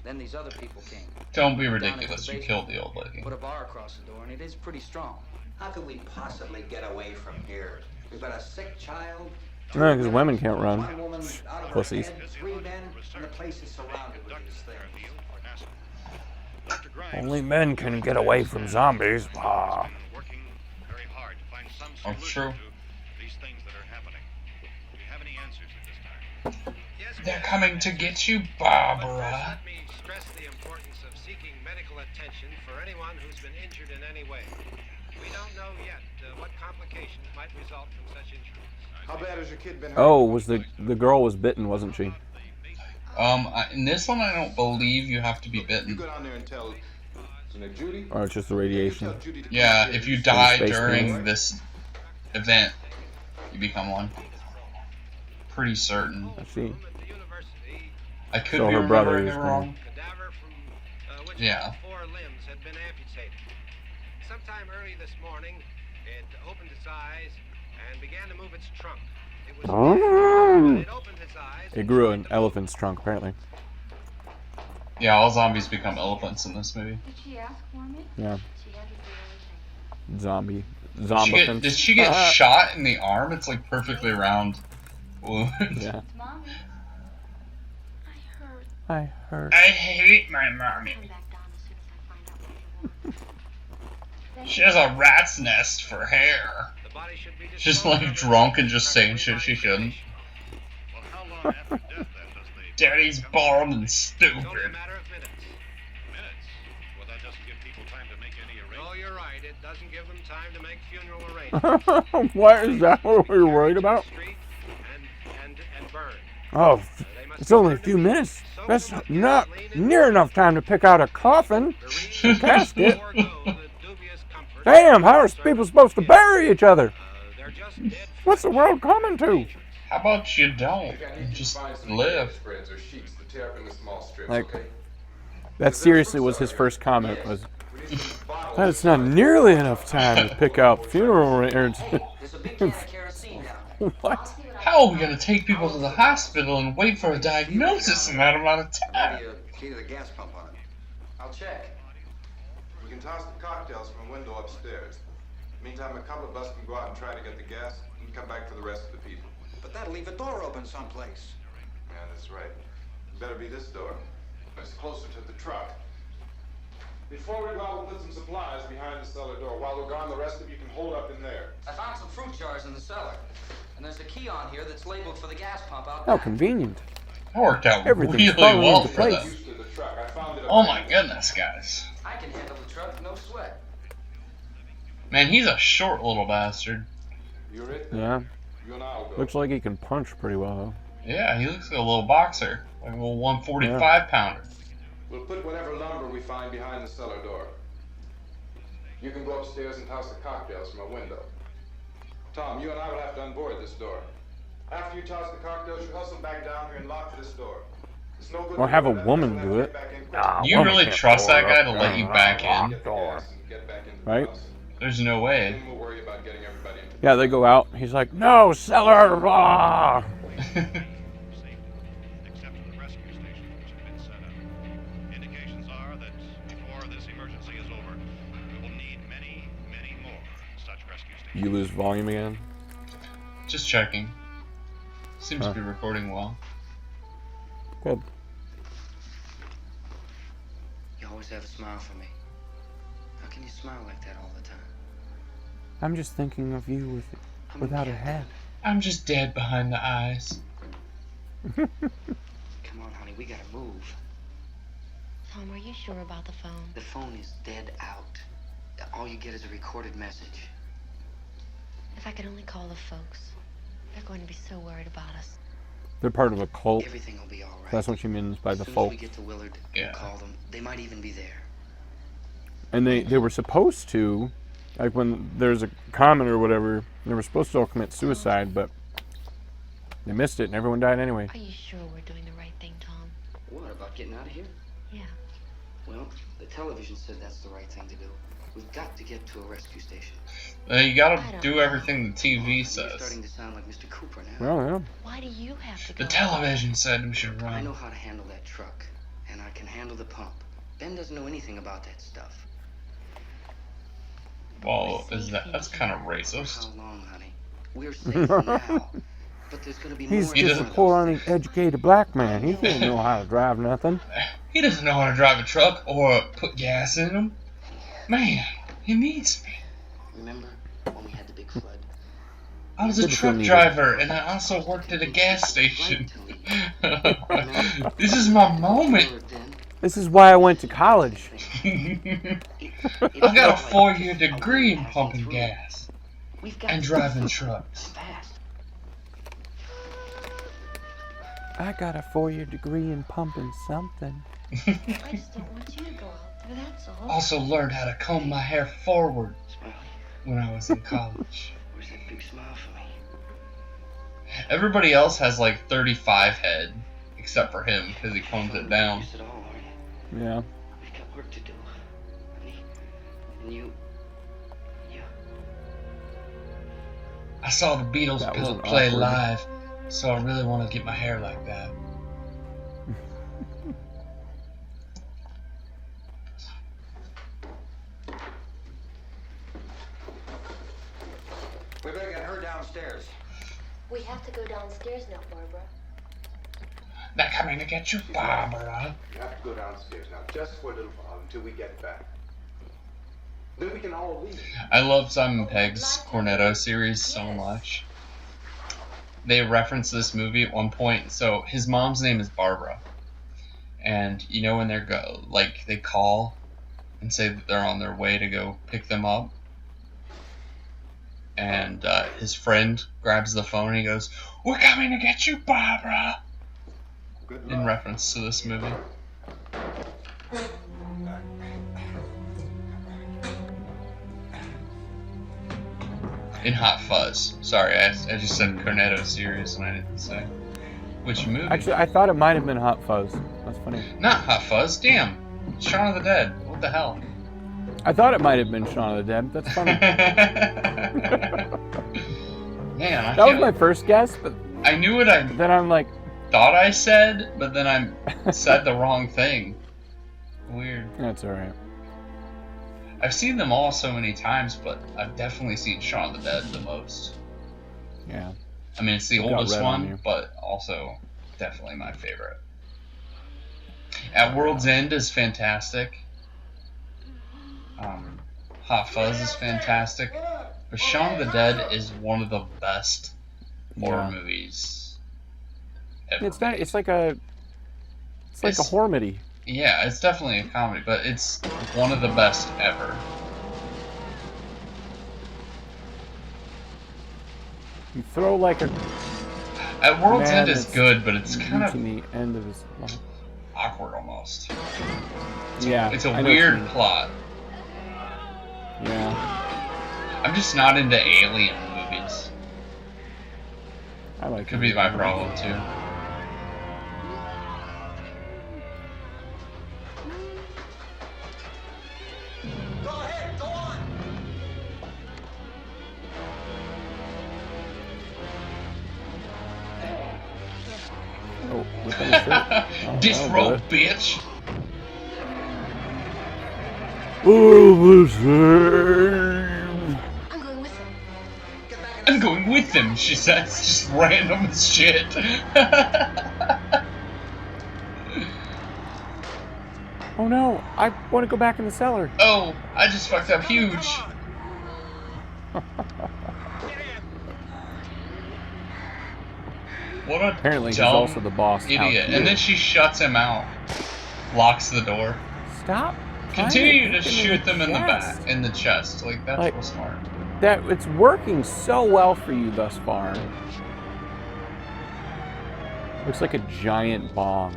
Then these other people came. Don't be Down into ridiculous, the you basement, killed the old lady. Put a bar across the door and it is pretty strong. How could we possibly get away from here? We've got a sick child. No, because women can't run. One woman out of her Pussies. head, 3 men, and the place is surrounded with these things. Only men can get away from zombies. Ah. Working very hard to find some That's solution true. to these things that are happening. Do you have any answers at this time? They're coming to get you, But Barbara. let me stress the importance of seeking medical attention for anyone who's been injured in any way. We don't know yet what complications might result from such injuries. How bad has your kid been hurt? Oh, was the girl was bitten, wasn't she? In this one, I don't believe you have to be You bitten. go down there and tell Judy. Or it's just the radiation? Tell Judy to come Yeah, here. if you die space during thing. this event, you become one. Pretty certain. I see. At the university, I could So be her brother remembering is it gonna- wrong. cadaver from which Yeah. all 4 limbs had been amputated. Sometime early this morning, it opened its eyes and began to move its trunk. It was Oh. it opened its eyes. It grew an elephant's trunk, apparently. Yeah, all zombies become elephants in this movie. Did she ask for me? Yeah. She had to do everything. Zombie. Did she get shot in the arm? It's like perfectly round wound. Yeah. Mommy, I heard. I hate my mommy. come back down as soon as I find out what they want. She has a rat's nest for hair. The body should be She's like drunk and just saying shit she shouldn't. Well, how long after death then does the Daddy's bald and It's only a stupid. matter of minutes. minutes? Well, that doesn't give people time to make any Oh, arrangements. you're right. It doesn't give them time to make funeral arrangements. What is that? What we're worried about? Street and burn. Oh, They must it's only a few minutes. That's not near enough time to pick out a coffin. The casket. forego the dubious comfort. Damn, how are people supposed to bury each other? They're just dead. What's the world coming to? How about you don't? I need you to Just find some live. spreads or sheets to tear up into small strips, Like, okay? That seriously was his first comment. Was We need some bottles. that it's not nearly enough time to pick out funeral or There's a big can of kerosene down there. what? How are we gonna take people to the hospital and wait for a diagnosis in that amount of time? Maybe a key to the gas pump on it. I'll check. We can toss the cocktails from a window upstairs. Meantime, a couple of us can go out and try to get the gas and come back for the rest of the people. But that'll leave a door open someplace. Yeah, that's right. It better be this door. It's closer to the truck. Before we go out, we'll put some supplies behind the cellar door. While we're gone, the rest of you can hold up in there. I found some fruit jars in the cellar. And there's a key on here that's labeled for the gas pump out How back. convenient. That worked out Everything's really falling well into for place. them. Used to the truck. I found it. Oh my goodness, guys. I can handle the truck, no sweat. Man, he's a short little bastard. You're it. Yeah. You and I'll go. Looks like he can punch pretty well, though. Yeah, he looks like a little boxer. Like a little 145 pounder. We'll put whatever lumber we find behind the cellar door. You can go upstairs and toss the cocktails from a window. Tom, you and I will have to unboard this door. After you toss the cocktails, you hustle back down here and lock this door. It's no good. Or have a doing that. woman We'll have do to it. get back in quick. Ah, Do you woman really can't trust pull that it guy up. to let you back in? Get the gas and get back into the Right? house. There's no way. Then we'll worry about getting everybody into Yeah, they go out. He's like, no, cellar. Blah. Safely, except for the rescue stations which have been set up. Indications are that before this emergency is over, we will need many, many more such rescue stations. You lose volume again. Just checking. Seems to be recording well. Good. You always have a smile for me. How can you smile like that all the time? I'm just thinking of you without a head. I'm just dead behind the eyes. Come on, honey, we gotta move. Tom, are you sure about the phone? The phone is dead out. All you get is a recorded message. If I could only call the folks. They're going to be so worried about us. They're part of a cult. Everything will be all right. That's what she means by the As soon as folk. we get to Willard, Yeah. we'll call them. They might even be there. And they were supposed to, like when there's a comet or whatever, they were supposed to all commit suicide, but they missed it and everyone died anyway. Are you sure we're doing the right thing, Tom? What, about getting out of here? Yeah. Well, the television said that's the right thing to do. We've got to get to a rescue station. You gotta do everything the TV You're says. starting to sound like Mr. Cooper now. Well, yeah. Why do you have to go? The television said we should I know run. how to handle that truck, and I can handle the pump. Ben doesn't know anything about that stuff. Well, that's kind of racist. How long, honey? We're safe now. But there's gonna be He's more. just a poor, uneducated black man. He can't know how to drive nothing. He doesn't know how to drive a truck or put gas in him. Man, he needs me. Remember when we had the big flood? I was a truck driver, and I also worked at a gas station. This is my moment. This is why I went to college. I got a 4-year degree in pumping gas and driving trucks. I got a 4-year degree in pumping something. I just don't want you to go out there, that's all. Also learned how to comb my hair forward when I was in college. Where's that big smile for me? Everybody else has like 35 head, except for him, because he combs it down. Yeah. We've got work to do. And you. I saw the Beatles play live, so I really want to get my hair like that. We better get her downstairs. We have to go downstairs now, Barbara. They're coming to get you, Barbara. You have to go downstairs now, just for a little while until we get back. Then we can all leave. I love Simon Pegg's Cornetto series so much. They reference this movie at one point. So his mom's name is Barbara, and you know when they call and say that they're on their way to go pick them up, and his friend grabs the phone and he goes, "We're coming to get you, Barbara," in reference to this movie. In Hot Fuzz. Sorry, I just said Cornetto series and I didn't say which movie. Actually, I thought it might have been Hot Fuzz. That's funny. Not Hot Fuzz. Damn. Shaun of the Dead. What the hell? I thought it might have been Shaun of the Dead. That's funny. Man, that was my first guess, but I knew what then I'm like thought I said, but then I said the wrong thing. Weird. That's alright. I've seen them all so many times, but I've definitely seen Shaun of the Dead the most. Yeah. I mean, it's the oldest one, but also definitely my favorite. At World's End is fantastic. Hot Fuzz is fantastic. But Shaun of the Dead is one of the best horror movies ever. It's not. It's like a horror-medy. Yeah, it's definitely a comedy, but it's one of the best ever. You throw like a. At World's End is good, but it's kind of the end of his life. Awkward almost. It's a weird plot. Yeah. I'm just not into alien movies. I like. Could be my problem too. Oh, disrobe, bitch! I'm going with them, she says, just random as shit. Oh no, I want to go back in the cellar. Oh, I just fucked up huge. What a Apparently dumb he's also the boss. idiot. And then she shuts him out. Locks the door. Stop. Continue to shoot them in the back, in the chest. Like, that's real smart. That it's working so well for you thus far. Looks like a giant bong.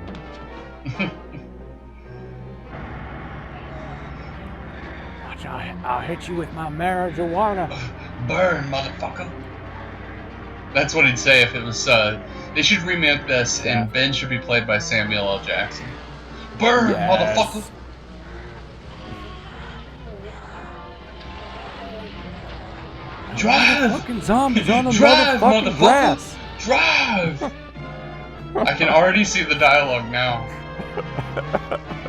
Watch, I'll hit you with my marijuana. Burn, motherfucker. That's what he'd say if it was, they should remake this, and Ben should be played by Samuel L. Jackson. Burn, motherfucker! Drive! Fucking zombies on the Drive, motherfucking grass! Drive! I can already see the dialogue now.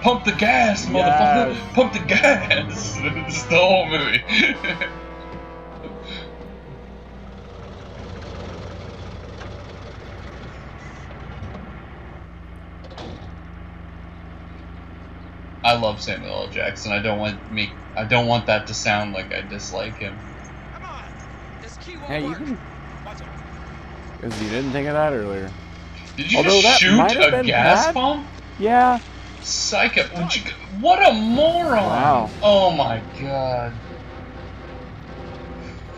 Pump the gas, motherfucker! Yes. Pump the gas! It's the whole movie. I love Samuel L. Jackson. I don't want that to sound like I dislike him. Come on. This key won't Hey, you work. can. Watch it. Because you didn't think of that earlier. Did you Although just that shoot might have a been gas bad. pump? Yeah. Psycho. What a moron. Wow. Oh my god.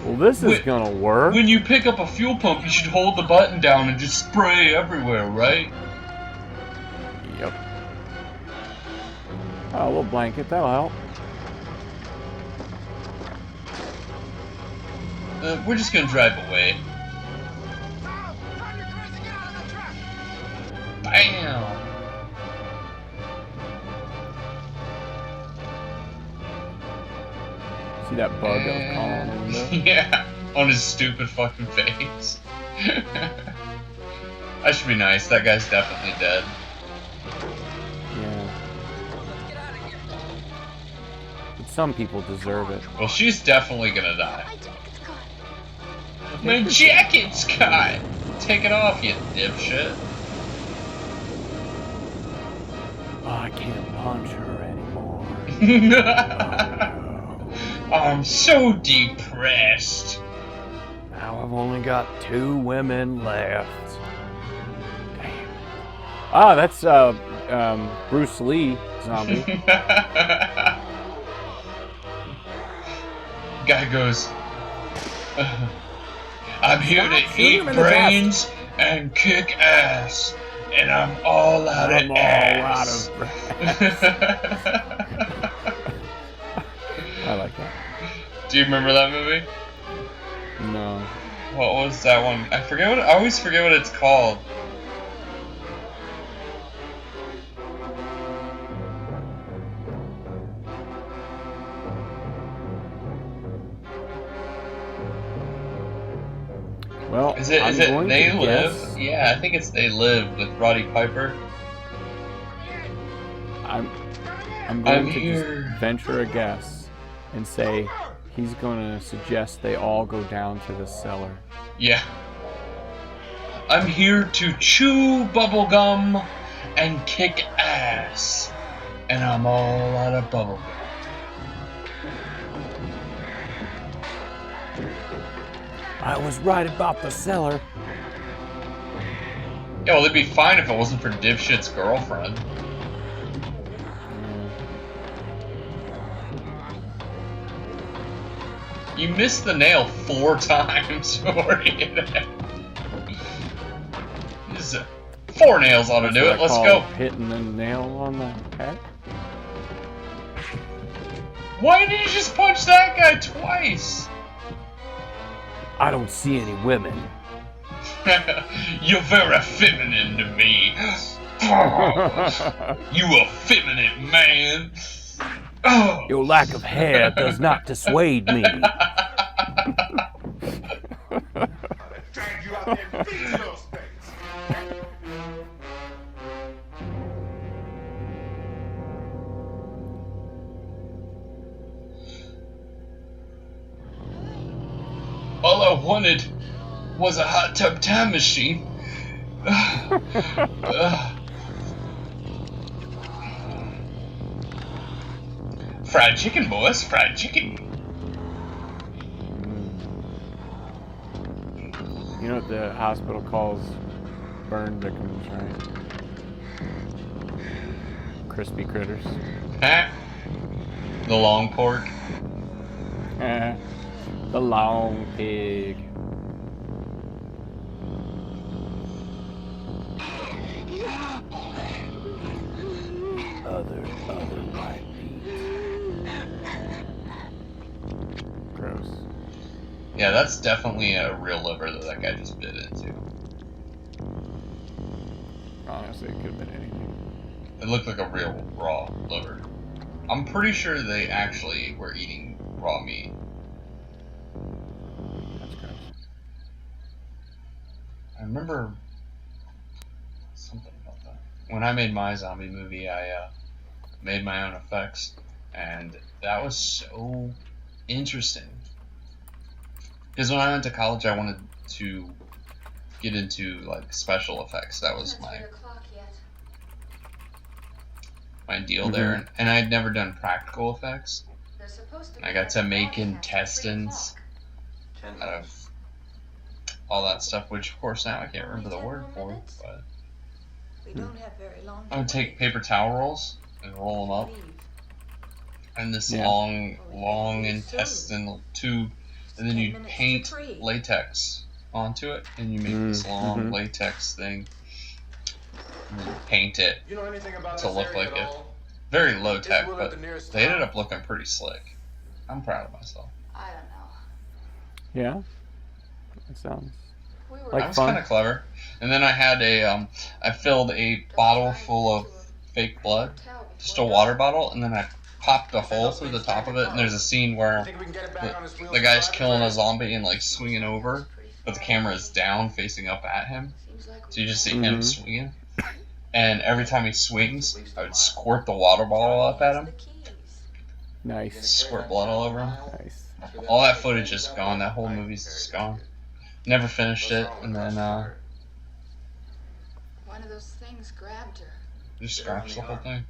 Well, this is gonna work. When you pick up a fuel pump, you should hold the button down and just spray everywhere, right? Yep. Oh, a little blanket, that'll help. We're just gonna drive away. Bam! See that bug I was calling on the Yeah, on his stupid fucking face. I should be nice, that guy's definitely dead. Yeah. But some people deserve it. Well, she's definitely gonna die. My jacket's caught! Take it off, you dipshit. Oh, I can't punch her anymore. I'm so depressed. Now I've only got 2 women left. Damn. Ah, that's Bruce Lee zombie. Guy goes, I'm here to eat brains and kick ass, and I'm all out of ass. I like that. Do you remember that movie? No. What was that one? I always forget what it's called. Well, Is it They Live? Yeah, I think it's They Live with Roddy Piper. I'm going to here. just venture a guess and say he's going to suggest they all go down to the cellar. Yeah. I'm here to chew bubblegum and kick ass. And I'm all out of bubblegum. I was right about the cellar. Yeah, well, it'd be fine if it wasn't for Dipshit's girlfriend. You missed the nail 4 times before you hit it. Just, 4 nails ought to do it. Let's go. Hitting the nail on the head. Why did you just punch that guy twice? I don't see any women. You're very feminine to me. You effeminate man. Your lack of hair does not dissuade me. Drag you out there and beat those things. All I wanted was a hot tub time machine. Fried chicken, boys. Fried chicken. You know what the hospital calls burn victims, right? Crispy critters. Huh? The long pork. The long pig. Other white meat. Gross. Yeah, that's definitely a real liver that guy just bit into. Honestly, it could have been anything. It looked like a real raw liver. I'm pretty sure they actually were eating raw meat. That's gross. I remember something about that. When I made my zombie movie, I made my own effects, and that was so interesting. Because when I went to college, I wanted to get into like special effects. That was my my deal there, and I had never done practical effects. They're supposed to I be got at to the make broadcast at 3 intestines o'clock. out of all that stuff, which of course now I can't remember the Only 10 word more for. minutes? But We don't have very long to I would take wait. paper towel rolls and roll them up, Leave. and this Yeah. long intestinal tube, and then 10 you minutes to paint tree. latex onto it, and you make this long latex thing, and then you paint it You know anything about to this look area like at it. all? Very low tech, Willard but the nearest they ended town? up looking pretty slick. I'm proud of myself. I don't know. Yeah. That sounds We were like That was fun. kind of clever. And then I had I filled a bottle full of fake blood, just a water bottle, and then I popped a hole through the top of it. And there's a scene where Think we can get it back on his wheels the and guy's drive it killing a first? zombie and like swinging over, but the camera is down, facing up at him. So you just see him swinging. And every time he swings, I would squirt the water bottle up at him, Nice. squirt blood all over him. Nice. All that footage is gone. That whole movie's just gone. Never finished it, and then One of those things grabbed her. just scratched the whole thing.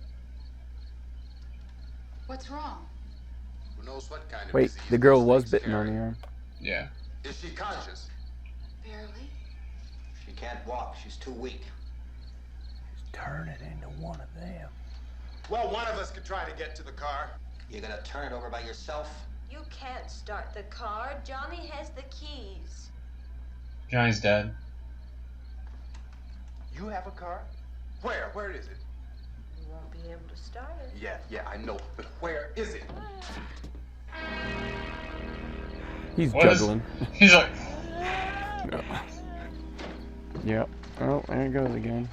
What's wrong? Who knows what kind of Wait, disease the girl those was things bitten on carry. the arm. Yeah. Is she conscious? Barely. She can't walk. She's too weak. Turn it into one of them. Well, one of us could try to get to the car. You're gonna turn it over by yourself? You can't start the car. Johnny has the keys. Johnny's dead. You have a car? Where? Where is it? You won't be able to start it. Yeah, I know. But where is it? He's What is- juggling. He's like, Yep. Oh, there it goes again.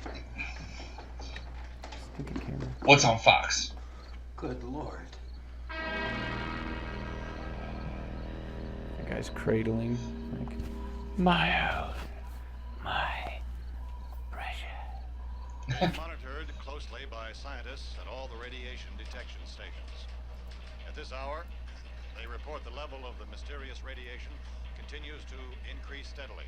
Stinking camera. what's on Fox? Good Lord. That guy's cradling. Like, my house. My precious. Being monitored closely by scientists at all the radiation detection stations. At this hour, they report the level of the mysterious radiation continues to increase steadily.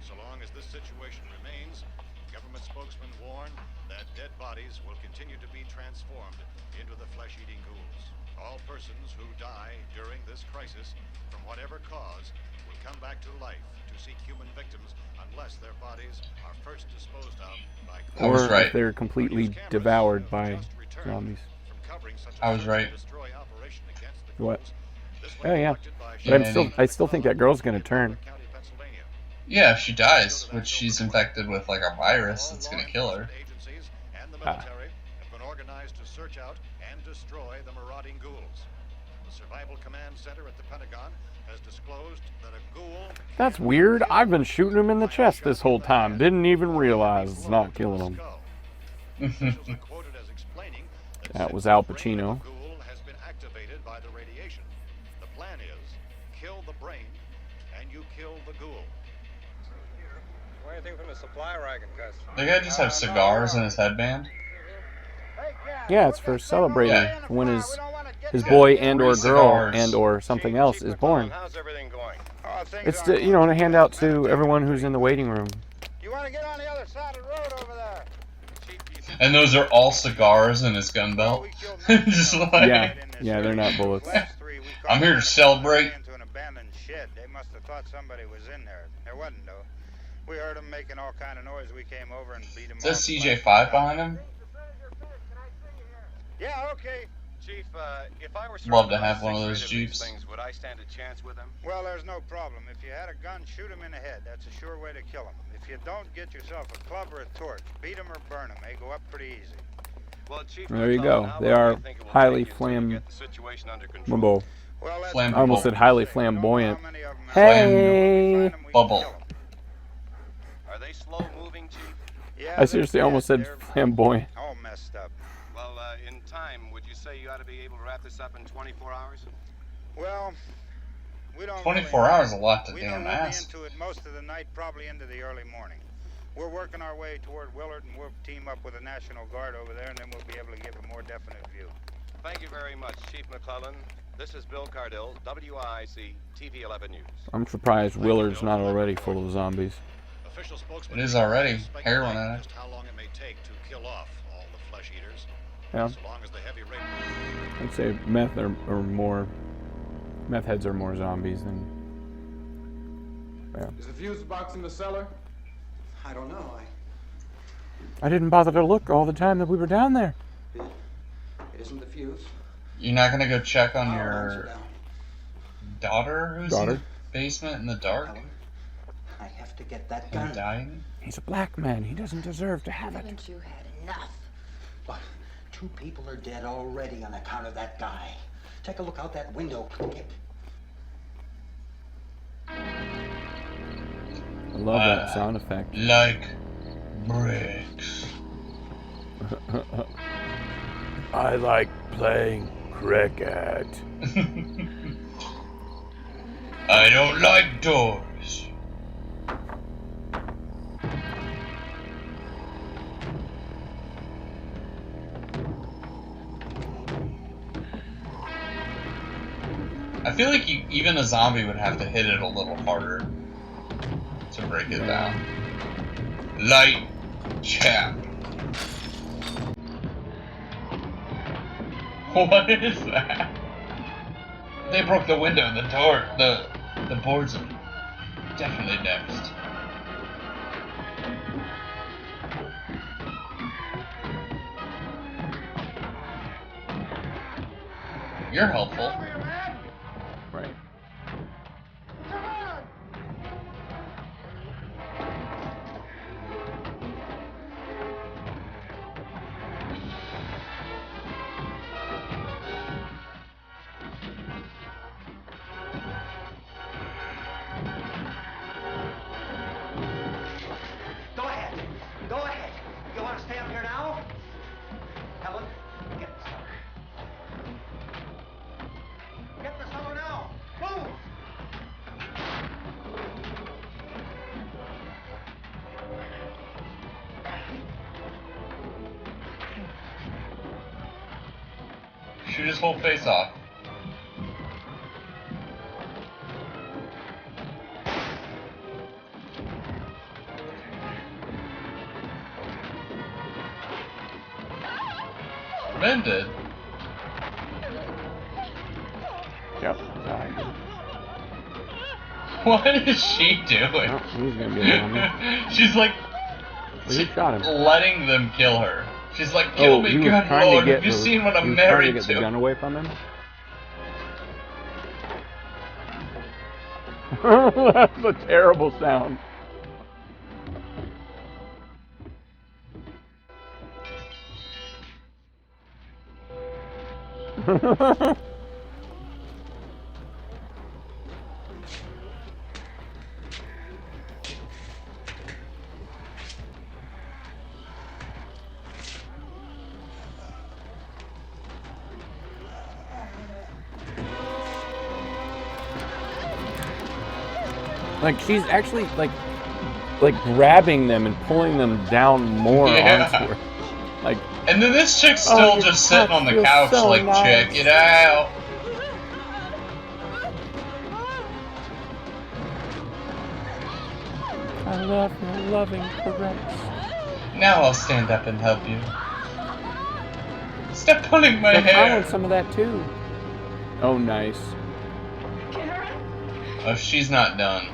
So long as this situation remains, government spokesmen warn that dead bodies will continue to be transformed into the flesh-eating ghouls. All persons who die during this crisis, from whatever cause, will come back to life to seek human victims unless their bodies are first disposed of by I was Or right. if they're completely devoured by zombies. I was right. What? Oh yeah. But I still think that girl's gonna turn. Yeah, if she dies, which she's infected with like a virus that's gonna kill her. Agencies and the military have been organized to search out and destroy the marauding ghouls. The Survival Command Center at the Pentagon has disclosed that a ghoul... That's weird. I've been shooting him in the chest this whole time. Didn't even realize it's not killing him. Officials are quoted as explaining That was Al Pacino. the ghoul has been activated by the radiation. The plan is, kill the brain, and you kill the ghoul. Anything from the supply wagon, Gus? The guy just have cigars in his headband. Yeah, it's for celebrating when his boy and or girl and or something else is born. How's everything going? It's to, you know, to hand out to everyone who's in the waiting room. You want to get on the other side of the road over there? And those are all cigars in his gun belt. Just like, Yeah, they're not bullets. I'm here to celebrate. Into an abandoned shed. They must have thought somebody was in there. There wasn't though. We heard them making all kind of noise. We came over and beat them. Is that CJ5 behind him? Yeah, okay. Chief, if I were Love to have one of those Jeeps. things, would I stand a chance with them? Well, there's no problem. If you had a gun, shoot him in the head. That's a sure way to kill him. If you don't, get yourself a club or a torch. Beat him or burn him. They go up pretty easy. Well, Chief, There you go. They are highly flammable. I almost said highly flamboyant. Hey! Bubble. Are they slow moving, Chief? Yeah, I seriously almost said flamboyant. All messed up. Well, in time, would you say you ought to be able to wrap this up in 24 hours? Well, we don't 24 hours is a lot to we know damn we'll be ask. into it most of the night, probably into the early morning. We're working our way toward Willard, and we'll team up with the National Guard over there, and then we'll be able to give a more definite view. Thank you very much, Chief McClellan. This is Bill Cardill, WIC TV 11 News. I'm surprised Willard's not already full of zombies. Official spokesman It is already. speculate Heroin addict. just how long it may take to kill off all the flesh eaters. Yeah. As long as the heavy rain. I'd say meth heads are more zombies than. Yeah. Is the fuse box in the cellar? I don't know. I didn't bother to look all the time that we were down there. It isn't the fuse. You're not gonna go check on I'll your answer now. daughter who's in the basement in the dark? Helen, I have to get that And gun. dying? He's a black man. He doesn't deserve to have it. Haven't you had enough? But 2 people are dead already on account of that guy. Take a look out that window. Get. I love that sound effect. Like bricks. I like playing cricket. I don't like doors. I feel like even a zombie would have to hit it a little harder to break it down. Light chap. What is that? They broke the window, the door, the boards are definitely next. You're helpful. Right. Go ahead. Go ahead. You want to stay up here now? Helen, get the cellar. Get the cellar now. Move! Shoot his whole face off. Ben did. Yep. What is she doing? Oh, he's gonna be a zombie. She's like Well, he shot him. letting them kill her. She's like, kill me, he was good trying to lord, get have you the- seen what he I'm was trying to married get to? the gun away from him. That's a terrible sound. Like she's actually like grabbing them and pulling them down more Yeah. onto her. Like, And then this chick's still Oh, your just sitting cock on the feels couch so like, nice. check it out. I love your loving caress. Now I'll stand up and help you. Stop pulling my Like, I hair. want some of that too. Oh, nice. Oh, she's not done.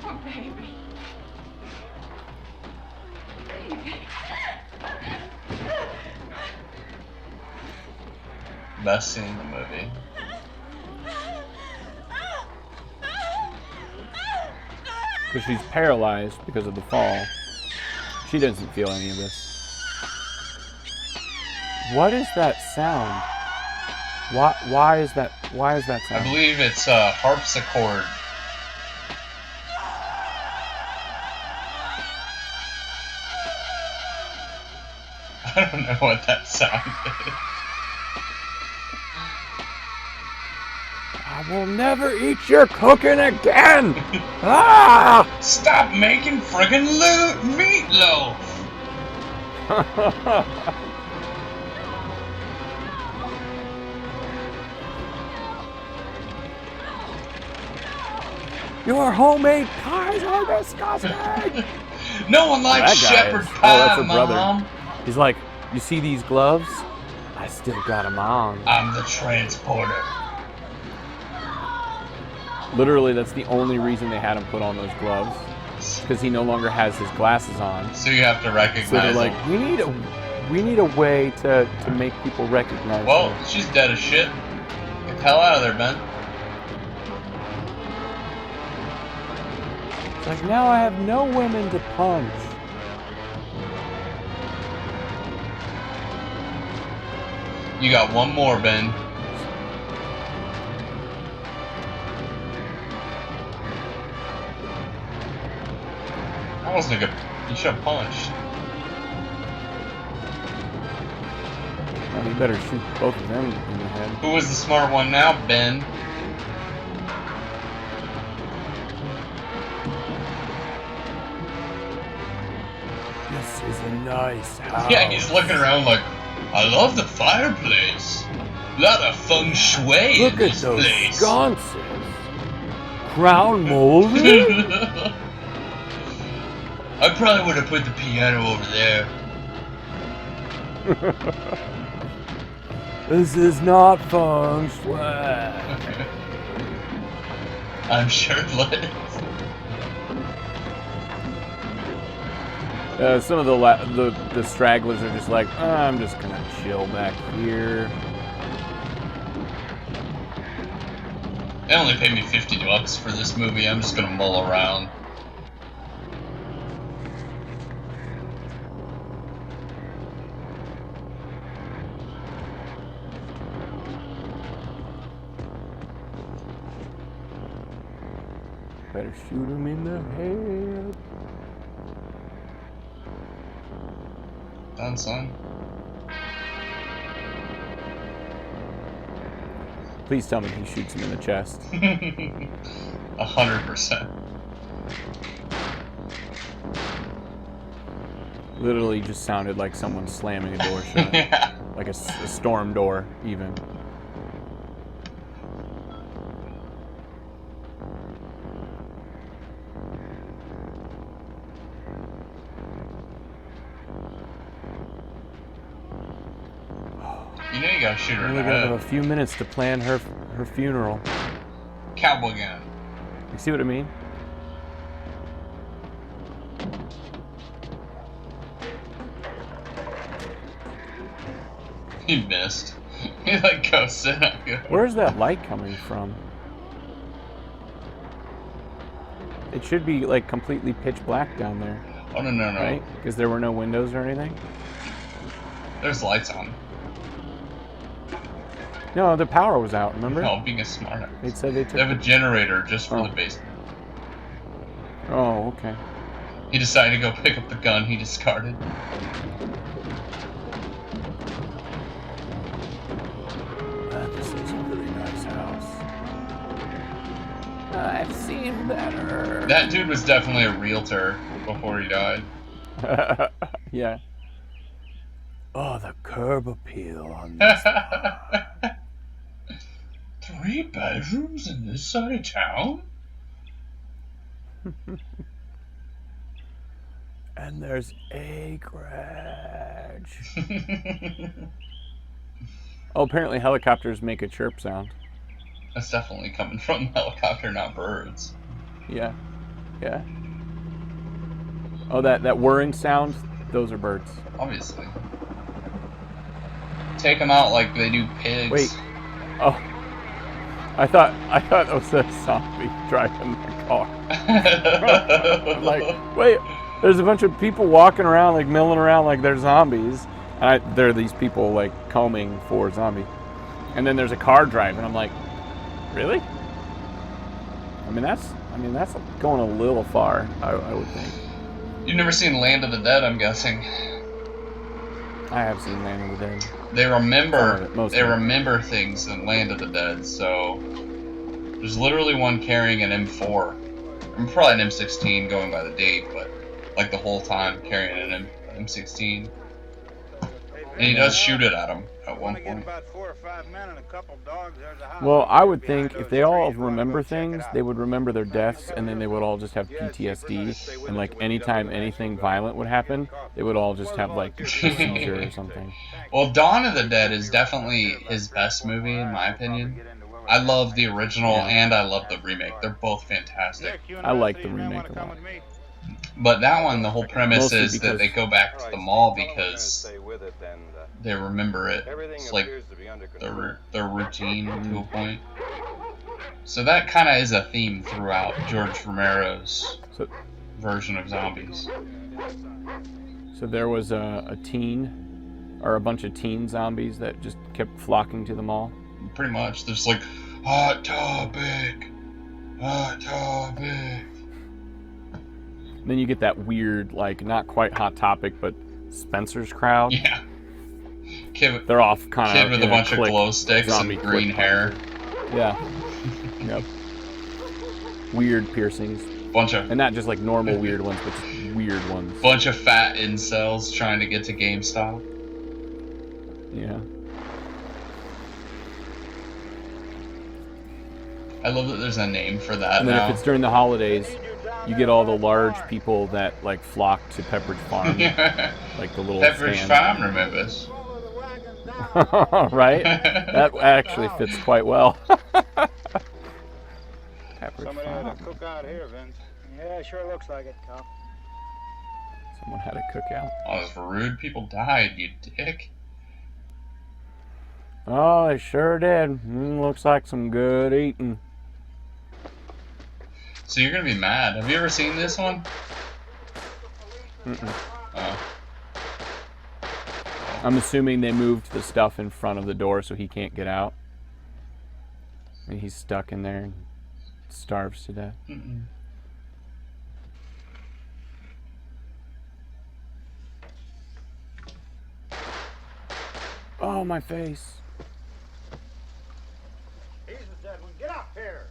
Oh, baby. Best scene in the movie. Because she's paralyzed because of the fall. She doesn't feel any of this. What is that sound? Why is that I sound? believe it's a harpsichord. I don't know what that sound is. I will never eat your cooking again! Ah! Stop making friggin' meatloaf! Your homemade pies are disgusting. No one likes That guy shepherd is- pie, that's her brother. Mom. He's like, you see these gloves? I still got them on. I'm the transporter. Literally, that's the only reason they had him put on those gloves. Because he no longer has his glasses on. So you have to recognize So they're like, him. we need a way to make people recognize Well, him. she's dead as shit. Get the hell out of there, Ben. It's like, now I have no women to punch. You got one more, Ben. That wasn't a good... You should have punched. Well, you better shoot both of them in the head. Who was the smart one now, Ben? This is a nice house. Yeah, he's looking around like, I love the fireplace. Lot of feng shui Look in at this those place. sconces. Crown molded? I probably would have put the piano over there. This is not feng shui. I'm sure it is. Some of the stragglers are just like, I'm just gonna chill back here. They only paid me $50 for this movie. I'm just gonna mull around. Better shoot him in the head. Done, son. Please tell me he shoots him in the chest. 100%. Literally just sounded like someone slamming a door shut. Yeah. Like a storm door, even. You know you gotta shoot her in We the only got head. a few minutes to plan her funeral. Cowboy gun. You see what I mean? He missed. He like goes in. Where's that light coming from? It should be like completely pitch black down there. Oh no. Right? Because there were no windows or anything? There's lights on. No, the power was out, remember? No, being a smart. They said they took They have a generator just for Oh. the basement. Oh, okay. He decided to go pick up the gun he discarded. This is a really nice house. I've seen better. That dude was definitely a realtor before he died. Yeah. Oh, the curb appeal on this. 3 bedrooms in this side of town? And there's acreage. Oh, apparently helicopters make a chirp sound. That's definitely coming from the helicopter, not birds. Yeah. Yeah. Oh, that whirring sound? Those are birds. Obviously. Take them out like they do pigs. Wait. Oh. I thought it was a zombie driving the car. I'm like, wait, there's a bunch of people walking around, like milling around like they're zombies. And there are these people like combing for zombie. And then there's a car driving. I'm like, really? I mean that's going a little far, I would think. You've never seen Land of the Dead, I'm guessing. I have seen Land of the Dead. They remember Most of it. remember things in Land of the Dead, so there's literally one carrying an M4. I'm probably an M16 going by the date, but like the whole time carrying an M16. And he does shoot it at him at one point. Well, I would think if they all remember things, they would remember their deaths, and then they would all just have PTSD. And like anytime anything violent would happen, they would all just have like a seizure or something. Well, Dawn of the Dead is definitely his best movie in my opinion. I love the original and I love the remake. They're both fantastic. I like the remake a lot. But that one, the whole premise is that they go back to the mall because they remember it. It's like their routine to a point. So that kind of is a theme throughout George Romero's version of zombies. So there was a teen, or a bunch of teen zombies that just kept flocking to the mall? Pretty much. There's like, hot topic, hot topic. And then you get that weird, like, not quite Hot Topic, but Spencer's crowd. Yeah. They're off kind of. Kid with a bunch of glow sticks and green hair. Yeah. Yep. Weird piercings. And not just like normal weird ones, but just weird ones. Bunch of fat incels trying to get to GameStop. Yeah. I love that there's a name for that and then now. if it's during the holidays, you get all the large people that like flock to Pepperidge Farm, like the little Pepperidge stand. Farm remembers. Right? That actually fits quite well. Somebody had a cookout here, Vince. Yeah, sure looks like it, Tom. Someone had a cookout. Oh, that's rude. People died, you dick. Oh, they sure did. Looks like some good eating. So you're gonna be mad. Have you ever seen this one? Mm-mm. Oh. I'm assuming they moved the stuff in front of the door so he can't get out. And he's stuck in there and starves to death. Mm-mm. Oh, my face. He's the dead one. Get up here.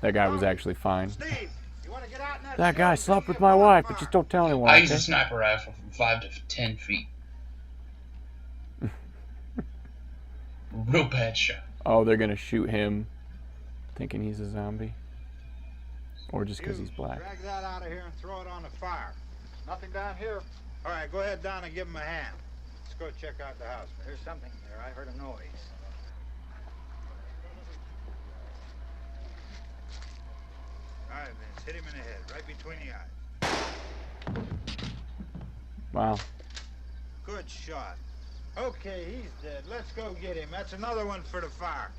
That guy was actually fine. Steve, you want to get out in That guy slept with my wife, but just don't tell anyone. I use okay? a sniper rifle from 5 to 10 feet. Real bad shot. Oh, they're gonna shoot him, thinking he's a zombie, or just because he's black. Drag that out of here and throw it on the fire. Nothing down here. All right, go ahead down and give him a hand. Let's go check out the house. There's something there. I heard a noise. All right, Vince, hit him in the head, right between the eyes. Wow. Good shot. Okay, he's dead. Let's go get him. That's another one for the fire.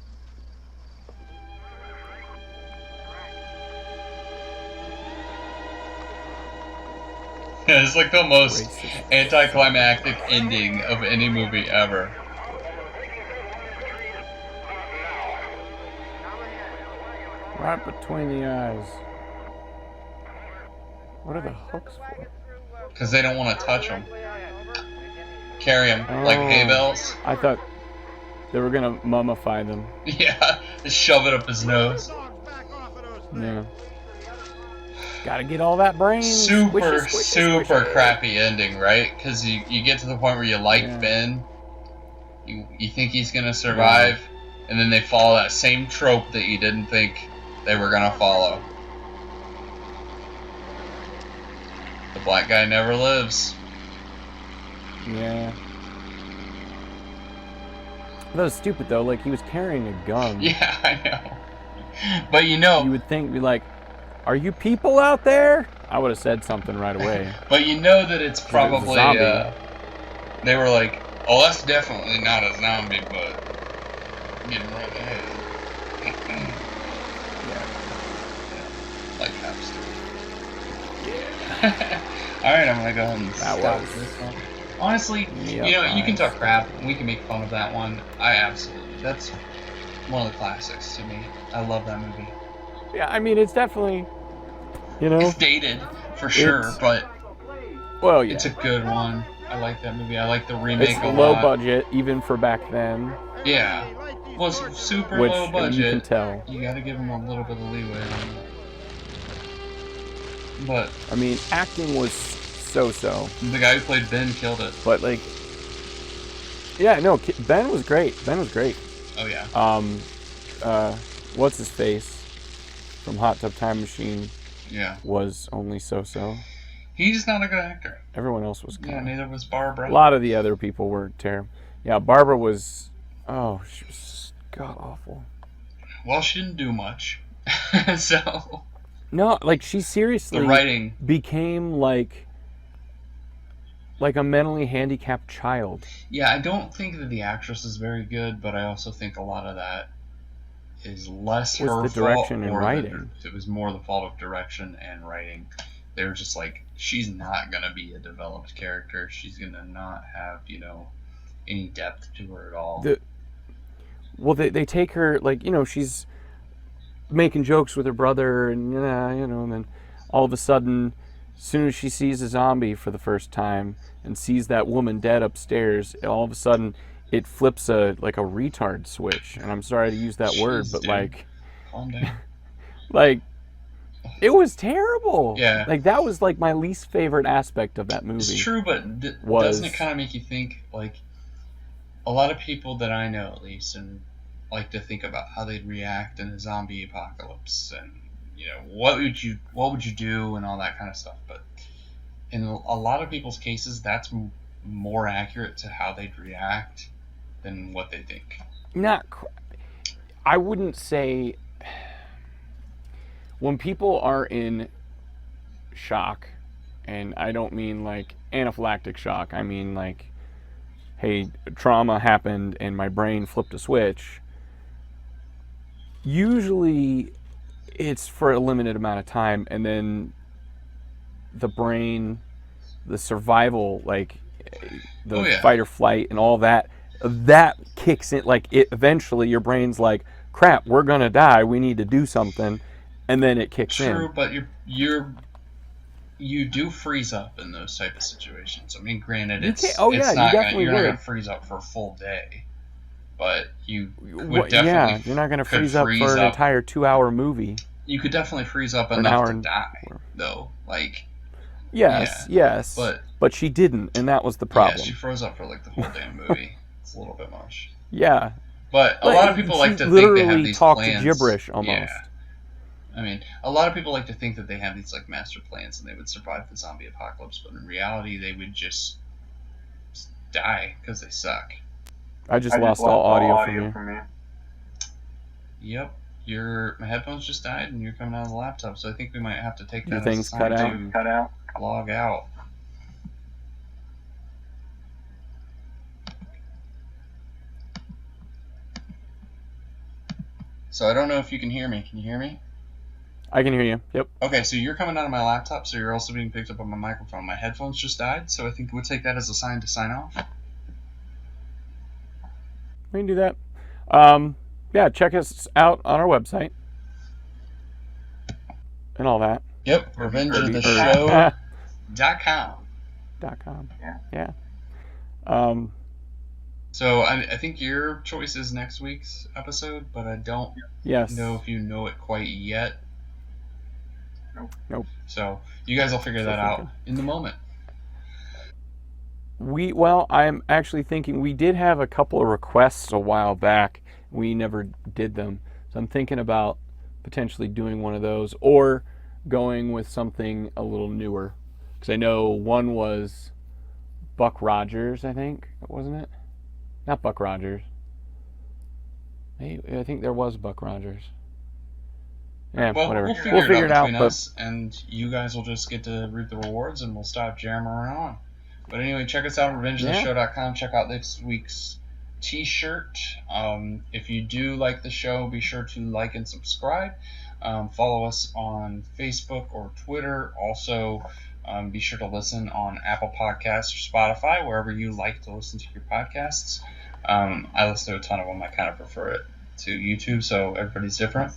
Yeah, it's like the most anticlimactic ending of any movie ever. Right between the eyes. What are the hooks for? Because they don't want to touch them. Carry them like hay bales. I thought they were gonna mummify them. Yeah, just shove it up his nose. Yeah. Gotta get all that brain. Super crappy ending, right? Because you get to the point where you like Ben. You think he's gonna survive, and then they follow that same trope that you didn't think they were gonna follow. The black guy never lives. Yeah. That was stupid though. Like he was carrying a gun. Yeah, I know. But you know, you would think, be like, "Are you people out there?" I would have said something right away. But you know that it's probably zombie. They were like, "Oh, that's definitely not a zombie," but getting right ahead. Like Hamster. Yeah. All right, I'm gonna go ahead and stop this one. Honestly, you know, you can talk crap, and we can make fun of that one. That's one of the classics to me. I love that movie. Yeah, I mean, it's definitely, you know, it's dated for sure, but well, yeah, it's a good one. I like that movie. I like the remake it's a lot. low budget, even for back then. Yeah, was super Which, low budget. You can tell. You got to give them a little bit of leeway. But I mean, acting was so-so. The guy who played Ben killed it. But like, yeah, no, Ben was great. Oh yeah. What's his face from Hot Tub Time Machine? Yeah. Was only so-so. He's not a good actor. Everyone else was. Yeah, neither was Barbara. A lot of the other people were terrible. Yeah, Barbara was. Oh, she was god awful. Well, she didn't do much, so. No, like she seriously. The writing became like a mentally handicapped child. Yeah, I don't think that the actress is very good, but I also think a lot of that is less her fault. The direction and writing. It was more the fault of direction and writing. They were just like, she's not going to be a developed character. She's going to not have, any depth to her at all. They take her, like, she's making jokes with her brother, and, and then all of a sudden, as soon as she sees a zombie for the first time and sees that woman dead upstairs, all of a sudden it flips a retard switch. And I'm sorry to use that word, but calm down. Like, it was terrible. Yeah. Like, that was like my least favorite aspect of that movie. It's true, but doesn't it kind of make you think, like, a lot of people that I know, at least, and like to think about how they'd react in a zombie apocalypse, and what would you do, and all that kind of stuff. But in a lot of people's cases, that's more accurate to how they'd react than what they think. I wouldn't say. When people are in shock, and I don't mean like anaphylactic shock, I mean like, hey, trauma happened and my brain flipped a switch, usually it's for a limited amount of time, and then the brain, the survival, like the fight or flight and all that kicks in. Like, it eventually your brain's like, crap, we're gonna die, we need to do something. And then it kicks in. True, but you do freeze up in those type of situations. I mean, granted, you're not going to freeze up for a full day, but you would definitely. Yeah, you're not going to freeze up for an entire 2-hour movie. You could definitely freeze up enough to die, though. Like. Yes. But she didn't, and that was the problem. Yeah, she froze up for like the whole damn movie. It's a little bit much. Yeah. But a lot of people like to think they have these plans. Literally talked gibberish almost. Yeah. I mean, a lot of people like to think that they have these like master plans and they would survive the zombie apocalypse, but in reality, they would just die because they suck. I just lost all audio from you. Yep, my headphones just died, and you're coming out of the laptop, so I think we might have to take that. Your thing's cut out. Log out. So I don't know if you can hear me. Can you hear me? I can hear you. Yep. Okay, so you're coming out of my laptop, so you're also being picked up on my microphone. My headphones just died, so I think we'll take that as a sign to sign off. We can do that. Yeah, check us out on our website and all that. Yep, revengeoftheshow.com. Yeah. So I think your choice is next week's episode, but I don't know if you know it quite yet. Nope. So you guys will figure that out in the moment. I'm actually thinking we did have a couple of requests a while back. We never did them. So I'm thinking about potentially doing one of those or going with something a little newer. Because I know one was Buck Rogers, I think, wasn't it? Not Buck Rogers. I think there was Buck Rogers. Yeah, whatever. We'll figure it out between us, and you guys will just get to reap the rewards, and we'll stop jamming on. But anyway, check us out at RevengeOfTheShow.com. Check out this week's t-shirt. If you do like the show, be sure to like and subscribe. Follow us on Facebook or Twitter. Also, be sure to listen on Apple Podcasts or Spotify, wherever you like to listen to your podcasts. I listen to a ton of them. I kind of prefer it to YouTube, so everybody's different.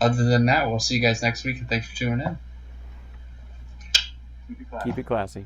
Other than that, we'll see you guys next week, and thanks for tuning in. Keep it classy.